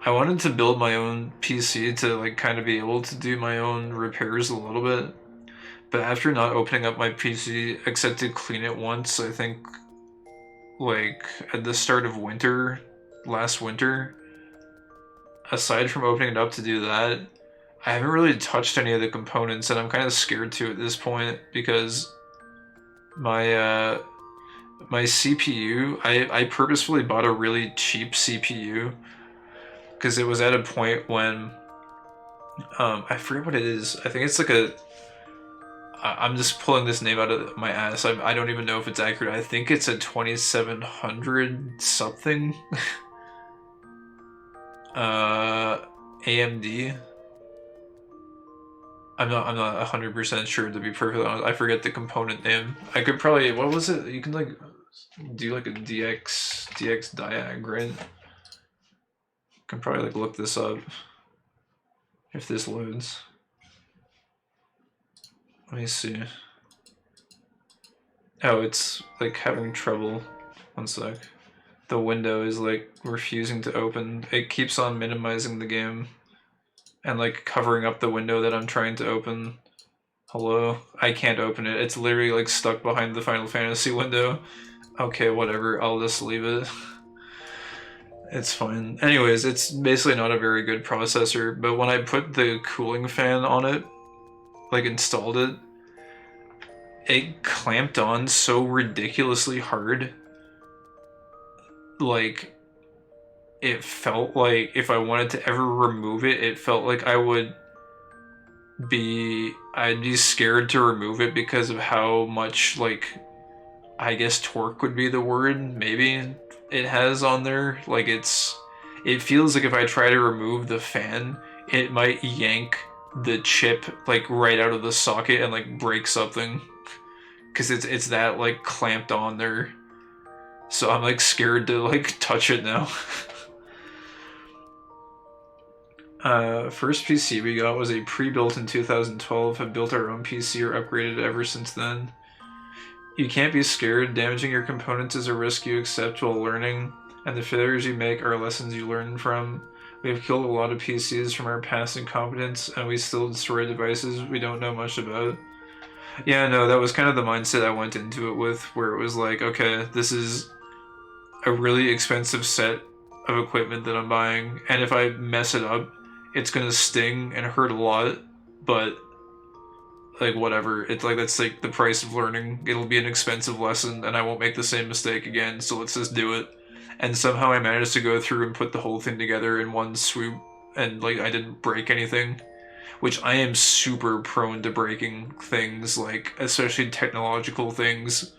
Speaker 2: I wanted to build my own PC to like kind of be able to do my own repairs a little bit, but after not opening up my PC except to clean it once, I think like at the start of winter, last winter, aside from opening it up to do that, I haven't really touched any of the components and I'm kind of scared to at this point because my CPU, I purposefully bought a really cheap CPU because it was at a point when I forget what it is. I think it's like I'm just pulling this name out of my ass. I don't even know if it's accurate. I think it's a 2700 something AMD. I'm not 100% sure, to be perfectly honest. I forget the component name. I could probably, what was it? You can like do like a DX diag, right? Can probably like look this up if this loads. Let me see. Oh, it's like having trouble. One sec. The window is like refusing to open. It keeps on minimizing the game and like covering up the window that I'm trying to open. Hello? I can't open it. It's literally like stuck behind the Final Fantasy window. Okay, whatever. I'll just leave it. It's fine. Anyways, it's basically not a very good processor, but when I put the cooling fan on it, like installed it, it clamped on so ridiculously hard. Like, it felt like if I wanted to ever remove it, it felt like I'd be scared to remove it because of how much, like, I guess torque would be the word, maybe, it has on there. Like, it feels like if I try to remove the fan, it might yank the chip, like, right out of the socket and, like, break something. Because it's that, like, clamped on there. So I'm, like, scared to, like, touch it now. First PC we got was a pre-built in 2012. Have built our own PC or upgraded ever since then. You can't be scared. Damaging your components is a risk you accept while learning, and the failures you make are lessons you learn from. We have killed a lot of PCs from our past incompetence, and we still destroy devices we don't know much about. Yeah, no, that was kind of the mindset I went into it with, where it was like, okay, this is a really expensive set of equipment that I'm buying, and if I mess it up, it's gonna sting and hurt a lot, but like whatever. It's like that's like the price of learning. It'll be an expensive lesson, and I won't make the same mistake again. So let's just do it. And somehow I managed to go through and put the whole thing together in one swoop, and like I didn't break anything, which I am super prone to breaking things, like especially technological things.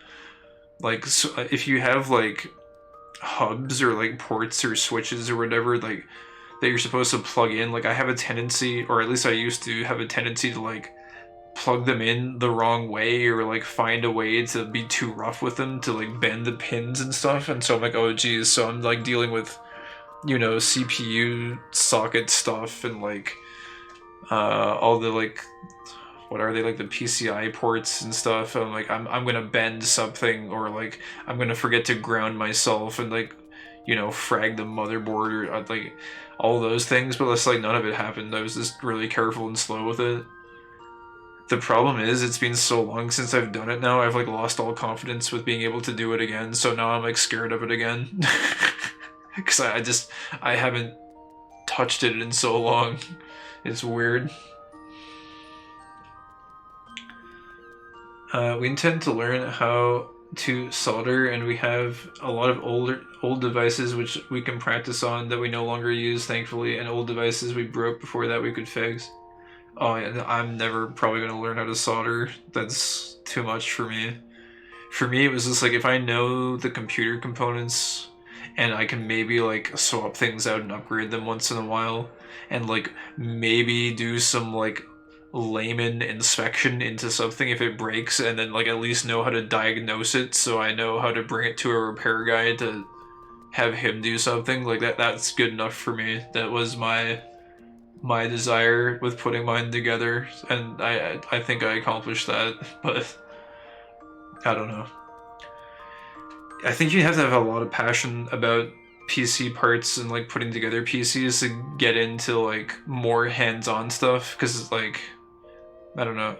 Speaker 2: Like so if you have like hubs or like ports or switches or whatever, like that you're supposed to plug in, like I have a tendency, or at least I used to have a tendency to like plug them in the wrong way, or like find a way to be too rough with them to like bend the pins and stuff. And so I'm like, oh geez, so I'm like dealing with, you know, CPU socket stuff and like all the like, what are they, like the PCI ports and stuff. I'm like, I'm gonna bend something, or like I'm gonna forget to ground myself and like, you know, frag the motherboard, or like all those things. But that's like none of it happened. I was just really careful and slow with it. The problem is, it's been so long since I've done it now, I've like lost all confidence with being able to do it again, so now I'm like scared of it again. Because I haven't touched it in so long. It's weird. We intend to learn how to solder, and we have a lot of old devices which we can practice on that we no longer use, thankfully, and old devices we broke before that we could fix. Oh yeah, I'm never probably gonna learn how to solder. That's too much for me. For me, it was just like if I know the computer components and I can maybe like swap things out and upgrade them once in a while, and like maybe do some like layman inspection into something if it breaks, and then like at least know how to diagnose it, so I know how to bring it to a repair guy to have him do something like that. That's good enough for me. That was my desire with putting mine together, and I think I accomplished that. But I don't know. I think you have to have a lot of passion about PC parts and like putting together PCs to get into like more hands-on stuff, because like I don't know,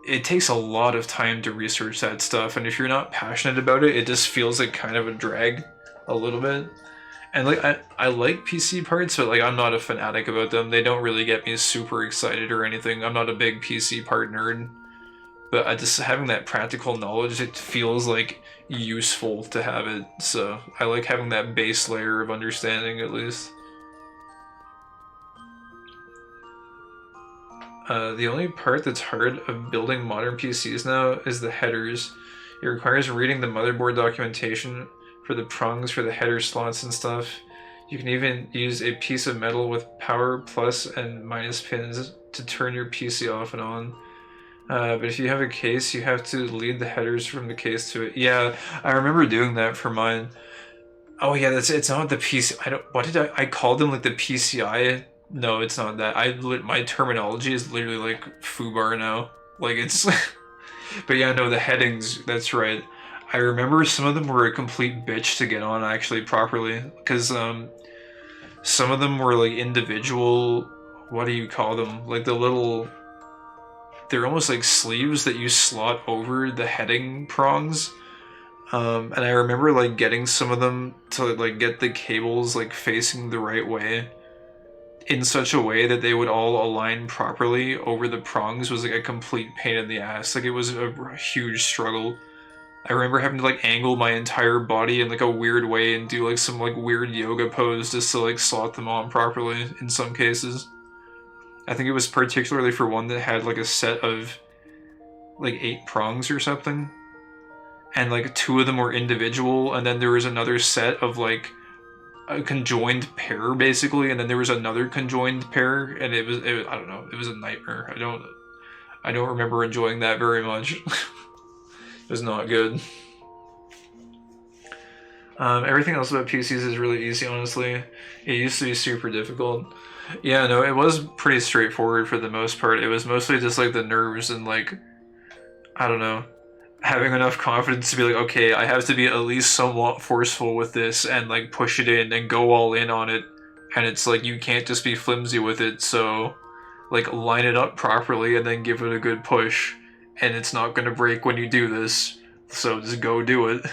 Speaker 2: it takes a lot of time to research that stuff, and if you're not passionate about it, it just feels like kind of a drag a little bit. And like I like PC parts, but like I'm not a fanatic about them. They don't really get me super excited or anything. I'm not a big PC part nerd, but I just having that practical knowledge, it feels like useful to have it. So I like having that base layer of understanding at least. The only part that's hard of building modern PCs now is the headers. It requires reading the motherboard documentation for the prongs for the header slots and stuff. You can even use a piece of metal with power plus and minus pins to turn your PC off and on. But if you have a case, you have to lead the headers from the case to it. Yeah, I remember doing that for mine. Oh yeah, it's not the PC. I called them like the PCI. No, it's not that. My terminology is literally like foobar now. Like it's but yeah, no, the headings, that's right. I remember some of them were a complete bitch to get on actually properly, because some of them were like individual, what do you call them? Like the little, they're almost like sleeves that you slot over the heading prongs. And I remember like getting some of them to like get the cables like facing the right way, in such a way that they would all align properly over the prongs, was like a complete pain in the ass. Like it was a huge struggle. I remember having to like angle my entire body in like a weird way and do like some like weird yoga pose just to like slot them on properly in some cases. I think it was particularly for one that had like a set of like 8 prongs or something, and like 2 of them were individual, and then there was another set of like a conjoined pair basically, and then there was another conjoined pair, and it was I don't know, it was a nightmare. I don't remember enjoying that very much. It was not good. Everything else about PCs is really easy, honestly. It used to be super difficult. Yeah, no, it was pretty straightforward for the most part. It was mostly just like the nerves and like, I don't know, having enough confidence to be like, okay, I have to be at least somewhat forceful with this and like push it in and go all in on it and it's like you can't just be flimsy with it, so like line it up properly and then give it a good push, and it's not going to break when you do this, so just go do it.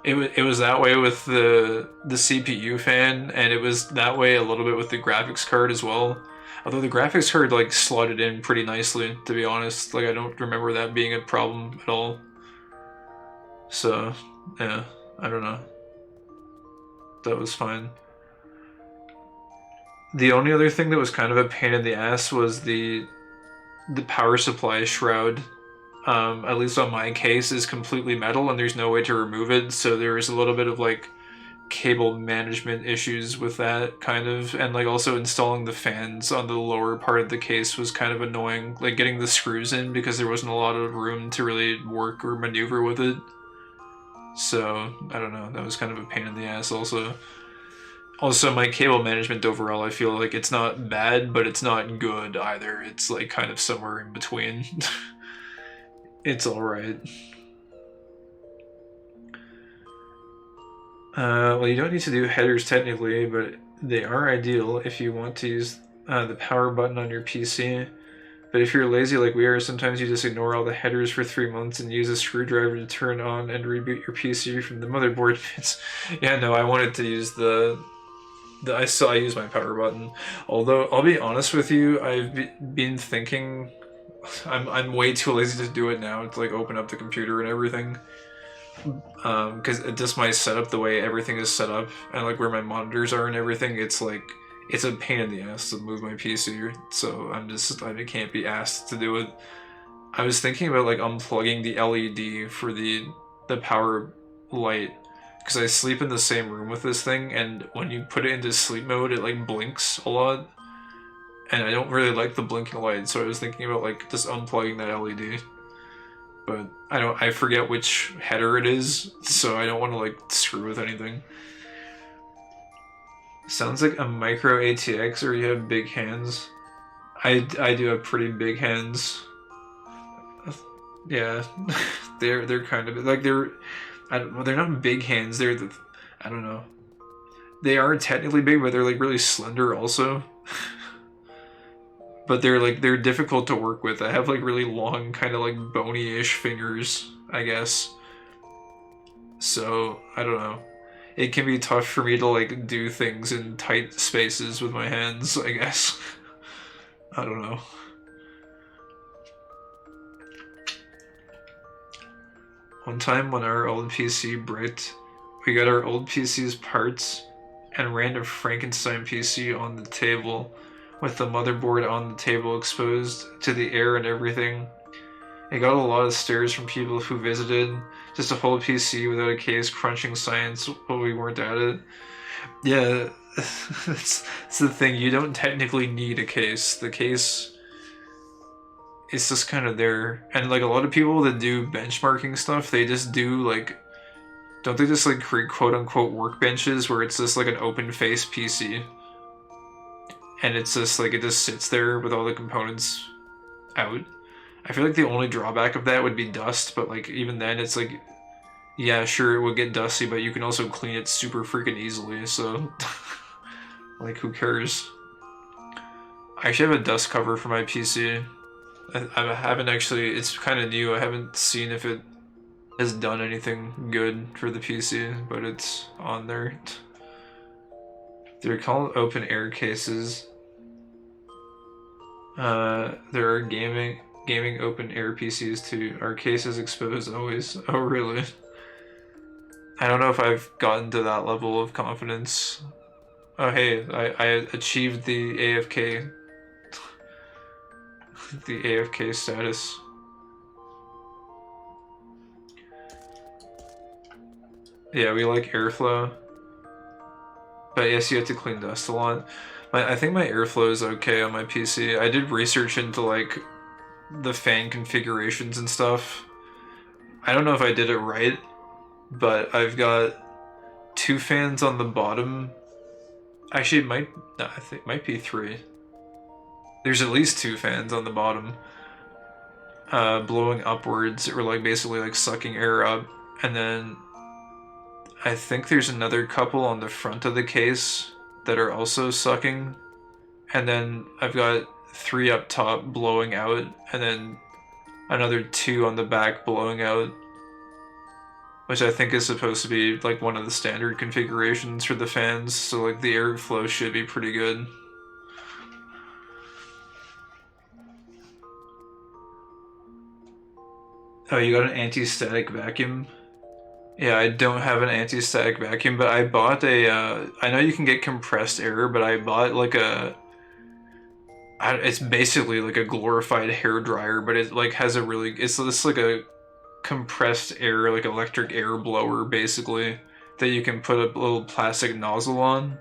Speaker 2: It was that way with the CPU fan, and it was that way a little bit with the graphics card as well. Although the graphics card like slotted in pretty nicely, to be honest. Like I don't remember that being a problem at all. So yeah, I don't know. That was fine. The only other thing that was kind of a pain in the ass was the power supply shroud. At least on my case, is completely metal and there's no way to remove it, so there was a little bit of like cable management issues with that kind of, and like also installing the fans on the lower part of the case was kind of annoying, like getting the screws in because there wasn't a lot of room to really work or maneuver with it. So I don't know, that was kind of a pain in the ass also. Also, my cable management overall, I feel like it's not bad, but it's not good either. It's like kind of somewhere in between. It's alright. Well, you don't need to do headers technically, but they are ideal if you want to use the power button on your PC. But if you're lazy like we are, sometimes you just ignore all the headers for 3 months and use a screwdriver to turn on and reboot your PC from the motherboard. Yeah, no, I wanted to use I use my power button. Although, I'll be honest with you, I've been thinking I'm way too lazy to do it now, to like open up the computer and everything. Because just my setup, the way everything is set up, and like where my monitors are and everything, it's like, it's a pain in the ass to move my PC, so I can't be asked to do it. I was thinking about like unplugging the LED for the power light, because I sleep in the same room with this thing, and when you put it into sleep mode, it like blinks a lot. And I don't really like the blinking light, so I was thinking about like just unplugging that LED. But I forget which header it is, so I don't want to like screw with anything. Sounds like a micro ATX, or you have big hands. I do have pretty big hands. Yeah, they're kind of like they're not big hands. I don't know. They are technically big, but they're like really slender also. But they're difficult to work with. I have like really long, kind of like bony-ish fingers, I guess. So I don't know. It can be tough for me to like do things in tight spaces with my hands, I guess. I don't know. One time when our old PC bricked, we got our old PC's parts and ran a Frankenstein PC on the table, with the motherboard on the table exposed to the air and everything. It got a lot of stares from people who visited. Just a whole PC without a case crunching science while we weren't at it. Yeah, it's the thing. You don't technically need a case. The case is just kind of there. And like a lot of people that do benchmarking stuff, they just do like... Don't they just like create quote-unquote workbenches where it's just like an open-face PC? And it's just like, it just sits there with all the components out. I feel like the only drawback of that would be dust, but like even then it's like, yeah, sure, it would get dusty, but you can also clean it super freaking easily, so like who cares? I actually have a dust cover for my PC. I haven't actually, it's kind of new, I haven't seen if it has done anything good for the PC, but it's on there. They're called open air cases. There are gaming open air PCs too. Our cases exposed always. Oh really? I don't know if I've gotten to that level of confidence. Oh hey, I achieved the AFK the AFK status. Yeah, we like airflow. But yes, you have to clean dust a lot. I think my airflow is okay on my PC. I did research into like the fan configurations and stuff. I don't know if I did it right, but I've got 2 fans on the bottom. Actually, I think it might be 3. There's at least 2 fans on the bottom, blowing upwards, or like basically like sucking air up, and then I think there's another couple on the front of the case that are also sucking, and then I've got 3 up top blowing out, and then another 2 on the back blowing out, which I think is supposed to be like one of the standard configurations for the fans, so like the airflow should be pretty good. Oh, you got an anti-static vacuum? Yeah, I don't have an anti-static vacuum, but I bought a, I know you can get compressed air, but I bought like it's basically like a glorified hair dryer, but it like has a really, it's like a compressed air, like electric air blower basically, that you can put a little plastic nozzle on.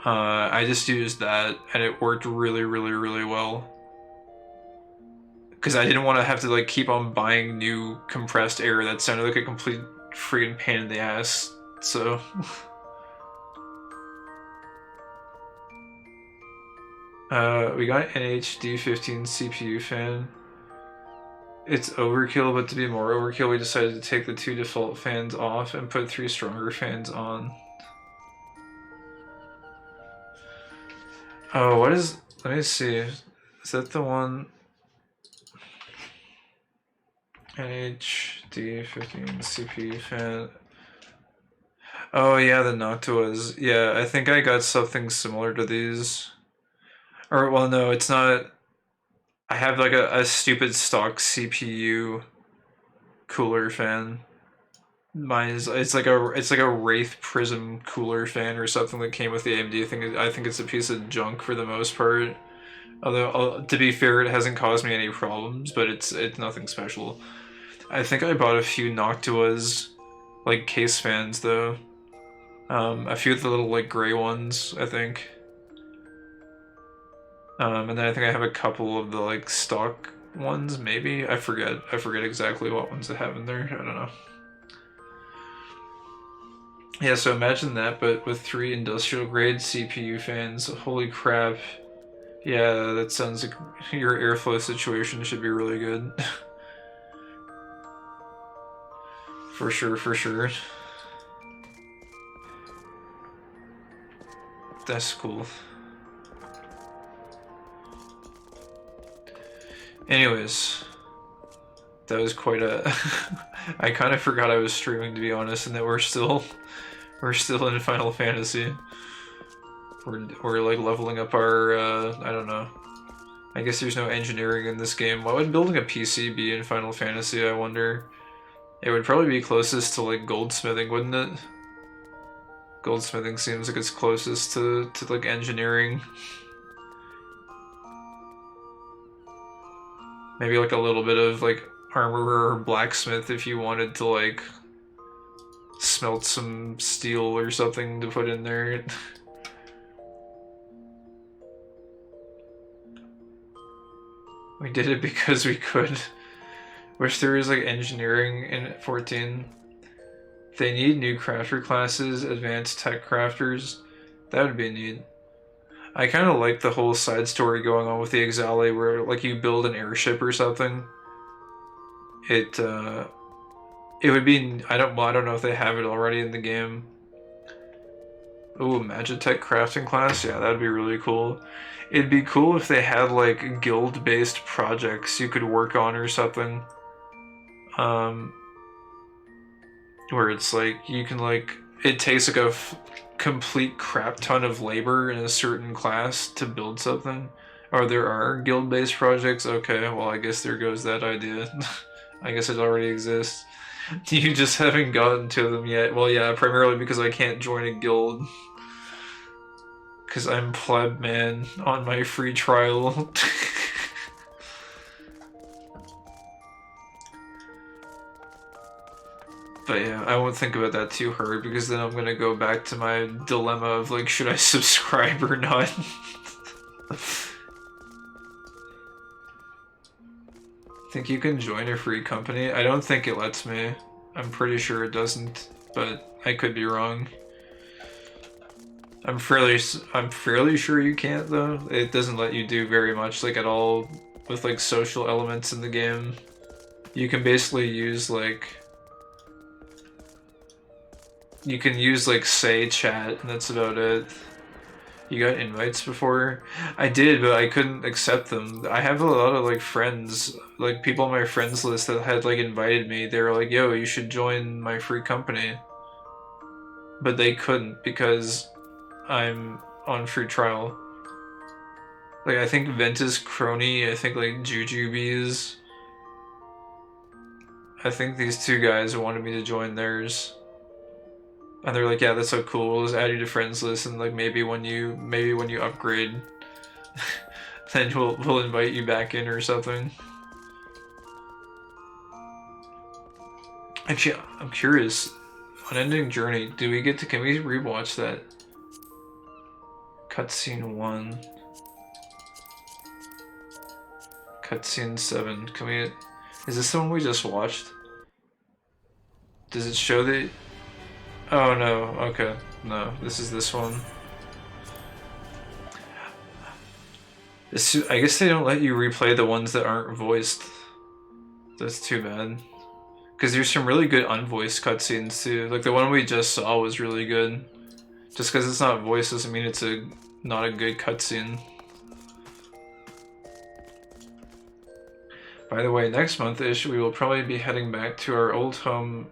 Speaker 2: I just used that and it worked really, really, really well. Because I didn't want to have to like keep on buying new compressed air. That sounded like a complete freaking pain in the ass. So we got an NHD15 CPU fan. It's overkill, but to be more overkill, we decided to take the 2 default fans off and put 3 stronger fans on. Oh, what is? Let me see. Is that the one? NHD15 CPU fan. Oh yeah, the Noctuas. Yeah, I think I got something similar to these. Or, well, no, it's not. I have like a stupid stock CPU cooler fan. Mine is it's like a Wraith Prism cooler fan or something that came with the AMD thing. I think it's a piece of junk for the most part. Although to be fair, it hasn't caused me any problems, but it's nothing special. I think I bought a few Noctuas, like case fans though. A few of the little like gray ones, I think. And then I think I have a couple of the like stock ones, maybe. I forget exactly what ones I have in there. I don't know. Yeah, so imagine that, but with 3 industrial grade CPU fans. Holy crap. Yeah, that sounds like your airflow situation should be really good. For sure, for sure. That's cool. Anyways, that was quite a... I kind of forgot I was streaming, to be honest, and that we're still in Final Fantasy. We're like leveling up our, I don't know. I guess there's no engineering in this game. Why would building a PC be in Final Fantasy, I wonder? It would probably be closest to like goldsmithing, wouldn't it? Goldsmithing seems like it's closest to like engineering. Maybe like a little bit of like armorer or blacksmith if you wanted to like smelt some steel or something to put in there. We did it because we could. Wish there was like engineering in 14. They need new crafter classes, advanced tech crafters. That would be neat. I kind of like the whole side story going on with the Exale where like you build an airship or something. It would be, I don't know if they have it already in the game. Ooh, Magitech crafting class? Yeah, that'd be really cool. It'd be cool if they had like guild-based projects you could work on or something. Where it's like, you can like, it takes like a complete crap ton of labor in a certain class to build something. Or there are guild-based projects? Okay, well I guess there goes that idea. I guess it already exists. You just haven't gotten to them yet. Well, yeah, primarily because I can't join a guild. Because I'm pleb man on my free trial. But yeah, I won't think about that too hard because then I'm gonna go back to my dilemma of like, should I subscribe or not? Think you can join a free company? I don't think it lets me. I'm pretty sure it doesn't, but I could be wrong. I'm fairly sure you can't though. It doesn't let you do very much like at all with like social elements in the game. You can basically use like You can use like say chat, and that's about it. You got invites before? I did, but I couldn't accept them. I have a lot of like friends, like people on my friends list that had like invited me. They were like, "Yo, you should join my free company," but they couldn't because I'm on free trial. Like I think Ventus Crony, I think like Jujubees. I think these two guys wanted me to join theirs. And they're like, yeah, that's so cool. We'll just add you to friends list, and like maybe when you upgrade, then we'll invite you back in or something. Actually, I'm curious. Unending Journey, can we rewatch that? Cutscene 1. Cutscene 7. Can we... Is this the one we just watched? Does it show the... Oh no, okay. No, this is this one. I guess they don't let you replay the ones that aren't voiced. That's too bad. Because there's some really good unvoiced cutscenes too. Like the one we just saw was really good. Just because it's not voiced doesn't mean it's not a good cutscene. By the way, next month-ish we will probably be heading back to our old home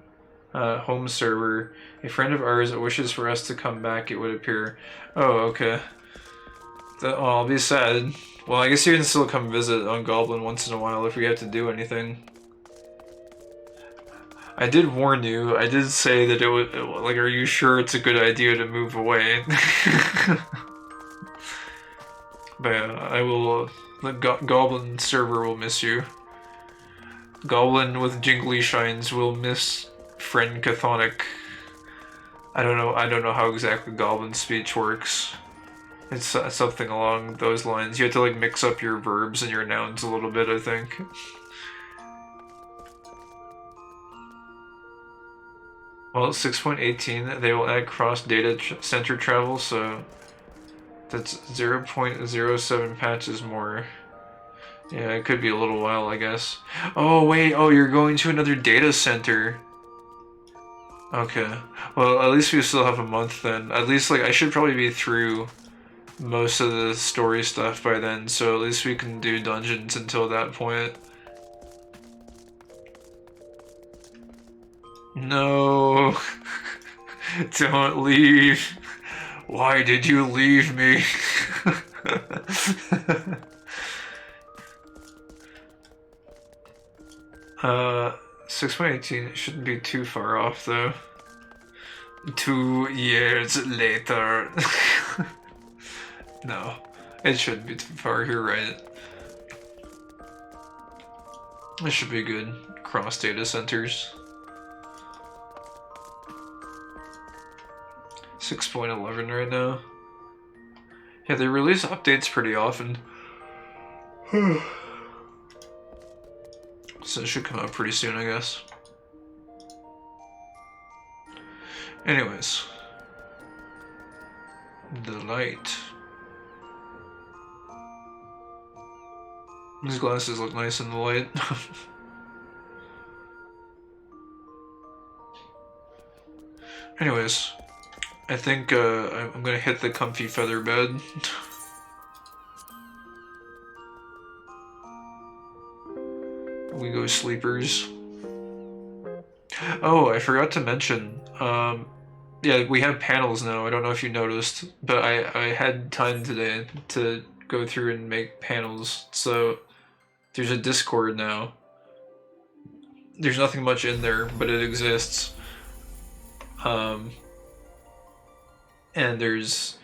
Speaker 2: server. A friend of ours wishes for us to come back, it would appear. Oh, okay. I'll be sad. Well, I guess you can still come visit on Goblin once in a while if we have to do anything. I did warn you. I did say that it would, like, are you sure it's a good idea to move away? But yeah, I will, the Goblin server will miss you. Goblin with jingly shines will miss friend Chthonic. I don't know how exactly Goblin speech works. It's something along those lines. You have to like mix up your verbs and your nouns a little bit, I think. Well, 6.18, they will add cross data center travel, so that's 0.07 patches more. Yeah, it could be a little while, I guess. Oh, wait, you're going to another data center. Okay. Well, at least we still have a month then. At least, like, I should probably be through most of the story stuff by then, so at least we can do dungeons until that point. No. Don't leave. Why did you leave me? 6.18, it shouldn't be too far off though. 2 years later. No, it shouldn't be too far, you're right. It should be good. Cross data centers. 6.11 right now. Yeah, they release updates pretty often. So it should come out pretty soon, I guess. Anyways. The light. These glasses look nice in the light. Anyways. I think I'm gonna hit the comfy feather bed. We go sleepers. Oh, I forgot to mention. Yeah, we have panels now. I don't know if you noticed, but I had time today to go through and make panels. So there's a Discord now. There's nothing much in there, but it exists. And there's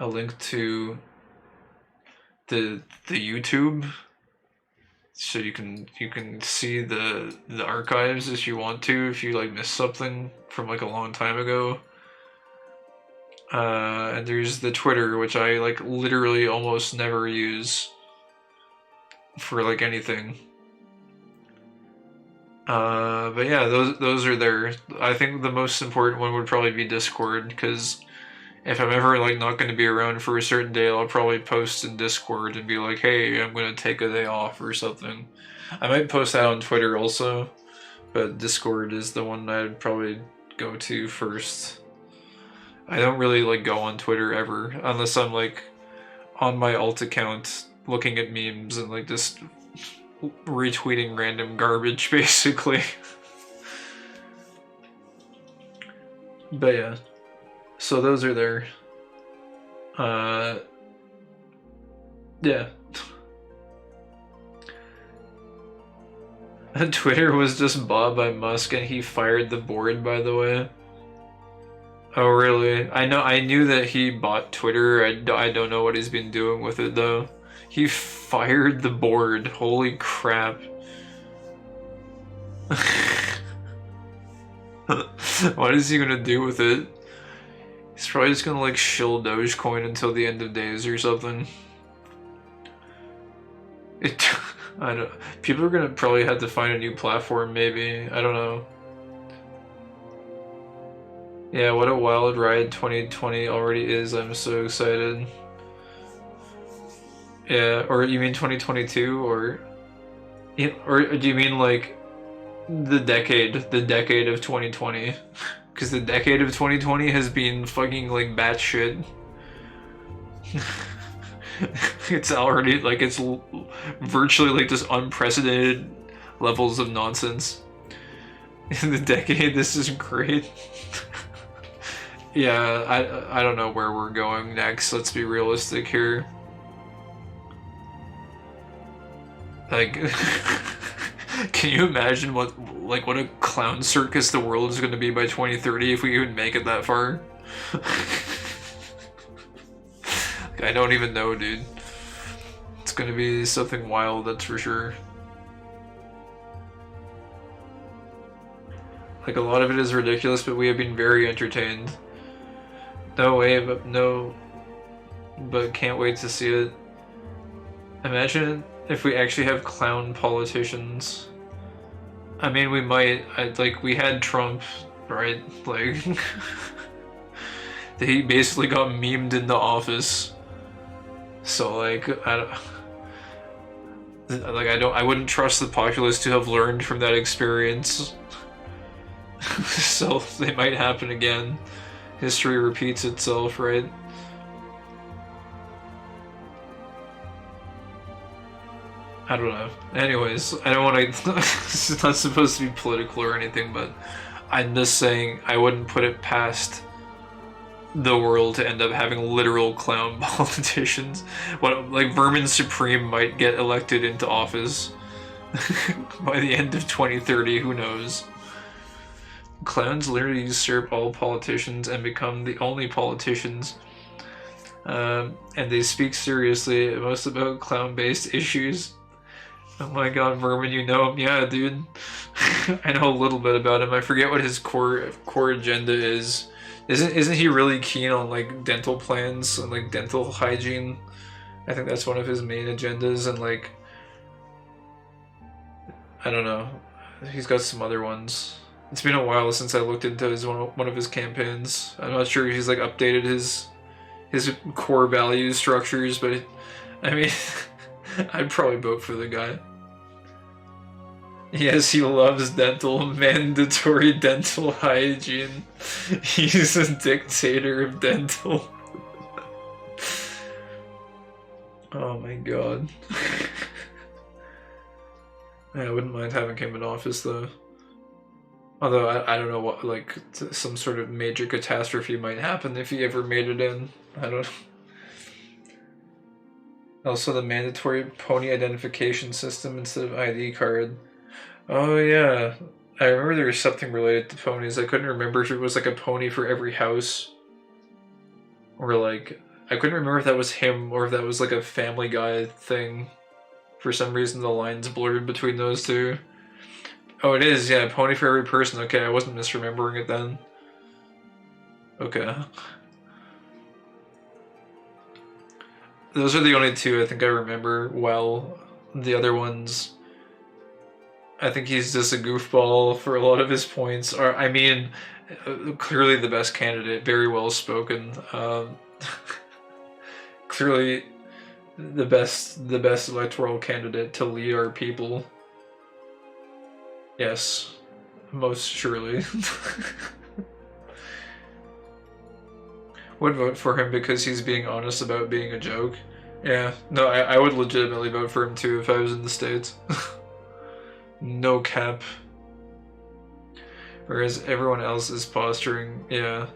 Speaker 2: a link to the YouTube, so you can see the archives if you want to, if you like missed something from like a long time ago. And there's the Twitter, which I like literally almost never use for like anything. But yeah, those are there. I think the most important one would probably be Discord, because if I'm ever like not going to be around for a certain day, I'll probably post in Discord and be like, hey, I'm going to take a day off or something. I might post that on Twitter also, but Discord is the one I'd probably go to first. I don't really like go on Twitter ever unless I'm like on my alt account looking at memes and like just retweeting random garbage basically. But yeah, so those are there. Yeah. Twitter was just bought by Musk and he fired the board, by the way. Oh really? I knew that he bought Twitter. I don't know what he's been doing with it though. He fired the board. Holy crap. What is he gonna do with it? He's probably just gonna like shill Dogecoin until the end of days or something. I don't. People are gonna probably have to find a new platform, maybe. I don't know. Yeah, what a wild ride 2020 already is. I'm so excited. Yeah, or you mean 2022, or do you mean like the decade of 2020? Because the decade of 2020 has been fucking like batshit. It's already like it's virtually like just unprecedented levels of nonsense. In the decade, this is great. Yeah, I don't know where we're going next. Let's be realistic here. Like, can you imagine what a clown circus the world is going to be by 2030 if we even make it that far? I don't even know, dude. It's gonna be something wild, that's for sure. Like, a lot of it is ridiculous, but we have been very entertained. No way, but can't wait to see it. Imagine if we actually have clown politicians. I mean, we might. Like, we had Trump, right? Like, he basically got memed in the office. So like I wouldn't trust the populace to have learned from that experience. So they might happen again. History repeats itself, right? I don't know. Anyways, I don't want to. This is not supposed to be political or anything, but I'm just saying I wouldn't put it past the world to end up having literal clown politicians. What, like, Vermin Supreme might get elected into office by the end of 2030, who knows? Clowns literally usurp all politicians and become the only politicians. And they speak seriously, most about clown-based issues. Oh my god, Vermin, you know him? Yeah, dude. I know a little bit about him. I forget what his core agenda is. Isn't he really keen on like dental plans and like dental hygiene? I think that's one of his main agendas, and like I don't know. He's got some other ones. It's been a while since I looked into one of his campaigns. I'm not sure if he's like updated his core value structures, but I mean, I'd probably vote for the guy. Yes, he loves mandatory dental hygiene. He's a dictator of dental. Oh my god. I wouldn't mind having him in office though. Although I don't know what, like, some sort of major catastrophe might happen if he ever made it in. I don't know. Also the mandatory pony identification system instead of ID card. Oh yeah, I remember there was something related to ponies. I couldn't remember if it was like a pony for every house, or like I couldn't remember if that was him or if that was like a Family Guy thing. For some reason, the lines blurred between those two. Oh, it is, yeah, pony for every person. Okay, I wasn't misremembering it then. Okay. Those are the only two I think I remember well. The other ones, I think he's just a goofball for a lot of his points. Or, I mean, clearly the best candidate, very well spoken. Clearly the best electoral candidate to lead our people. Yes, most surely. would vote for him because he's being honest about being a joke. Yeah, no, I would legitimately vote for him too if I was in the States. No cap. Whereas everyone else is posturing, yeah.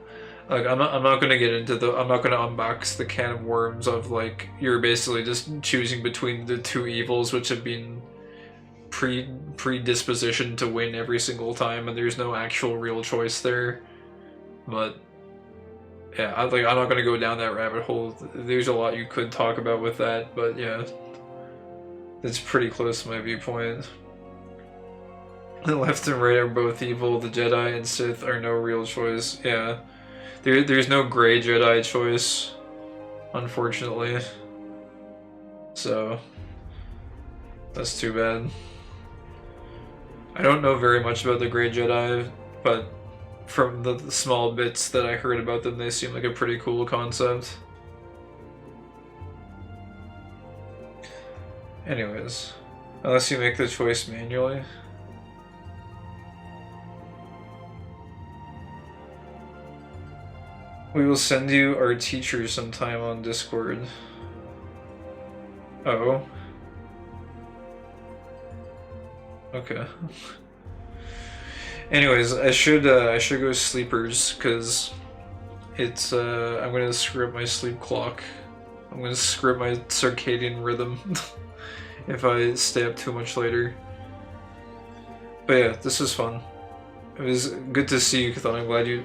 Speaker 2: Like I'm not gonna get into I'm not gonna unbox the can of worms of like you're basically just choosing between the two evils which have been predispositioned to win every single time, and there's no actual real choice there. But yeah, I'm not gonna go down that rabbit hole. There's a lot you could talk about with that, but yeah, it's pretty close to my viewpoint. The left and right are both evil. The Jedi and Sith are no real choice. Yeah, there's no gray Jedi choice, unfortunately. So that's too bad. I don't know very much about the Grey Jedi, but from the small bits that I heard about them, they seem like a pretty cool concept. Anyways, unless you make the choice manually. We will send you our teacher sometime on Discord. Oh. Okay. Anyways, I should go sleepers because it's I'm gonna screw up my sleep clock. I'm gonna screw up my circadian rhythm if I stay up too much later. But yeah, this was fun. It was good to see you, Kathan. I'm glad you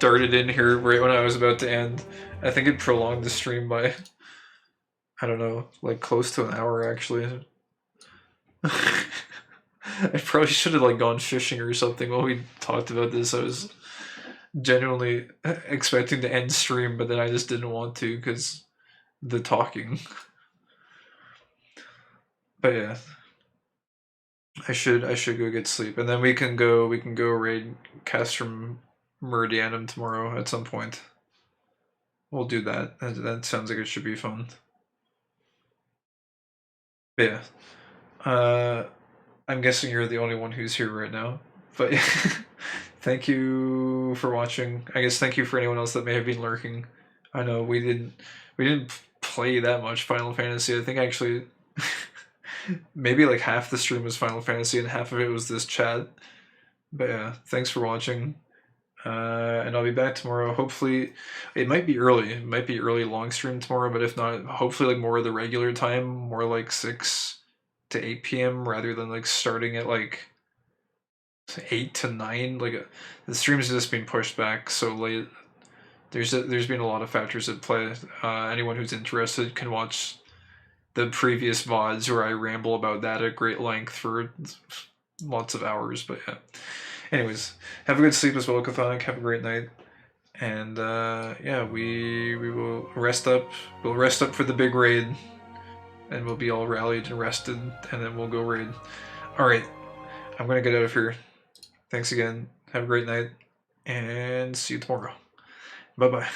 Speaker 2: darted in here right when I was about to end. I think it prolonged the stream by, I don't know, like close to an hour actually. I probably should have like gone fishing or something while we talked about this. I was genuinely expecting to end stream, but then I just didn't want to because the talking. But yeah, I should go get sleep, and then we can go raid Castrum Meridianum tomorrow at some point. We'll do that. That sounds like it should be fun. But yeah. I'm guessing you're the only one who's here right now. But thank you for watching. I guess thank you for anyone else that may have been lurking. I know we didn't play that much Final Fantasy. I think actually maybe like half the stream was Final Fantasy and half of it was this chat. But yeah, thanks for watching. And I'll be back tomorrow. Hopefully, it might be early. It might be early long stream tomorrow, but if not, hopefully like more of the regular time, more like 6 to 8 p.m. rather than like starting at like 8 to 9. Like the streams have just been pushed back so late. There's been a lot of factors at play. Anyone who's interested can watch the previous VODs where I ramble about that at great length for lots of hours. But yeah. Anyways, have a good sleep as well, Cathonic. Have a great night. And yeah, we will rest up. We'll rest up for the big raid. And we'll be all rallied and rested, and then we'll go raid. Alright, I'm gonna get out of here. Thanks again. Have a great night, and see you tomorrow. Bye-bye.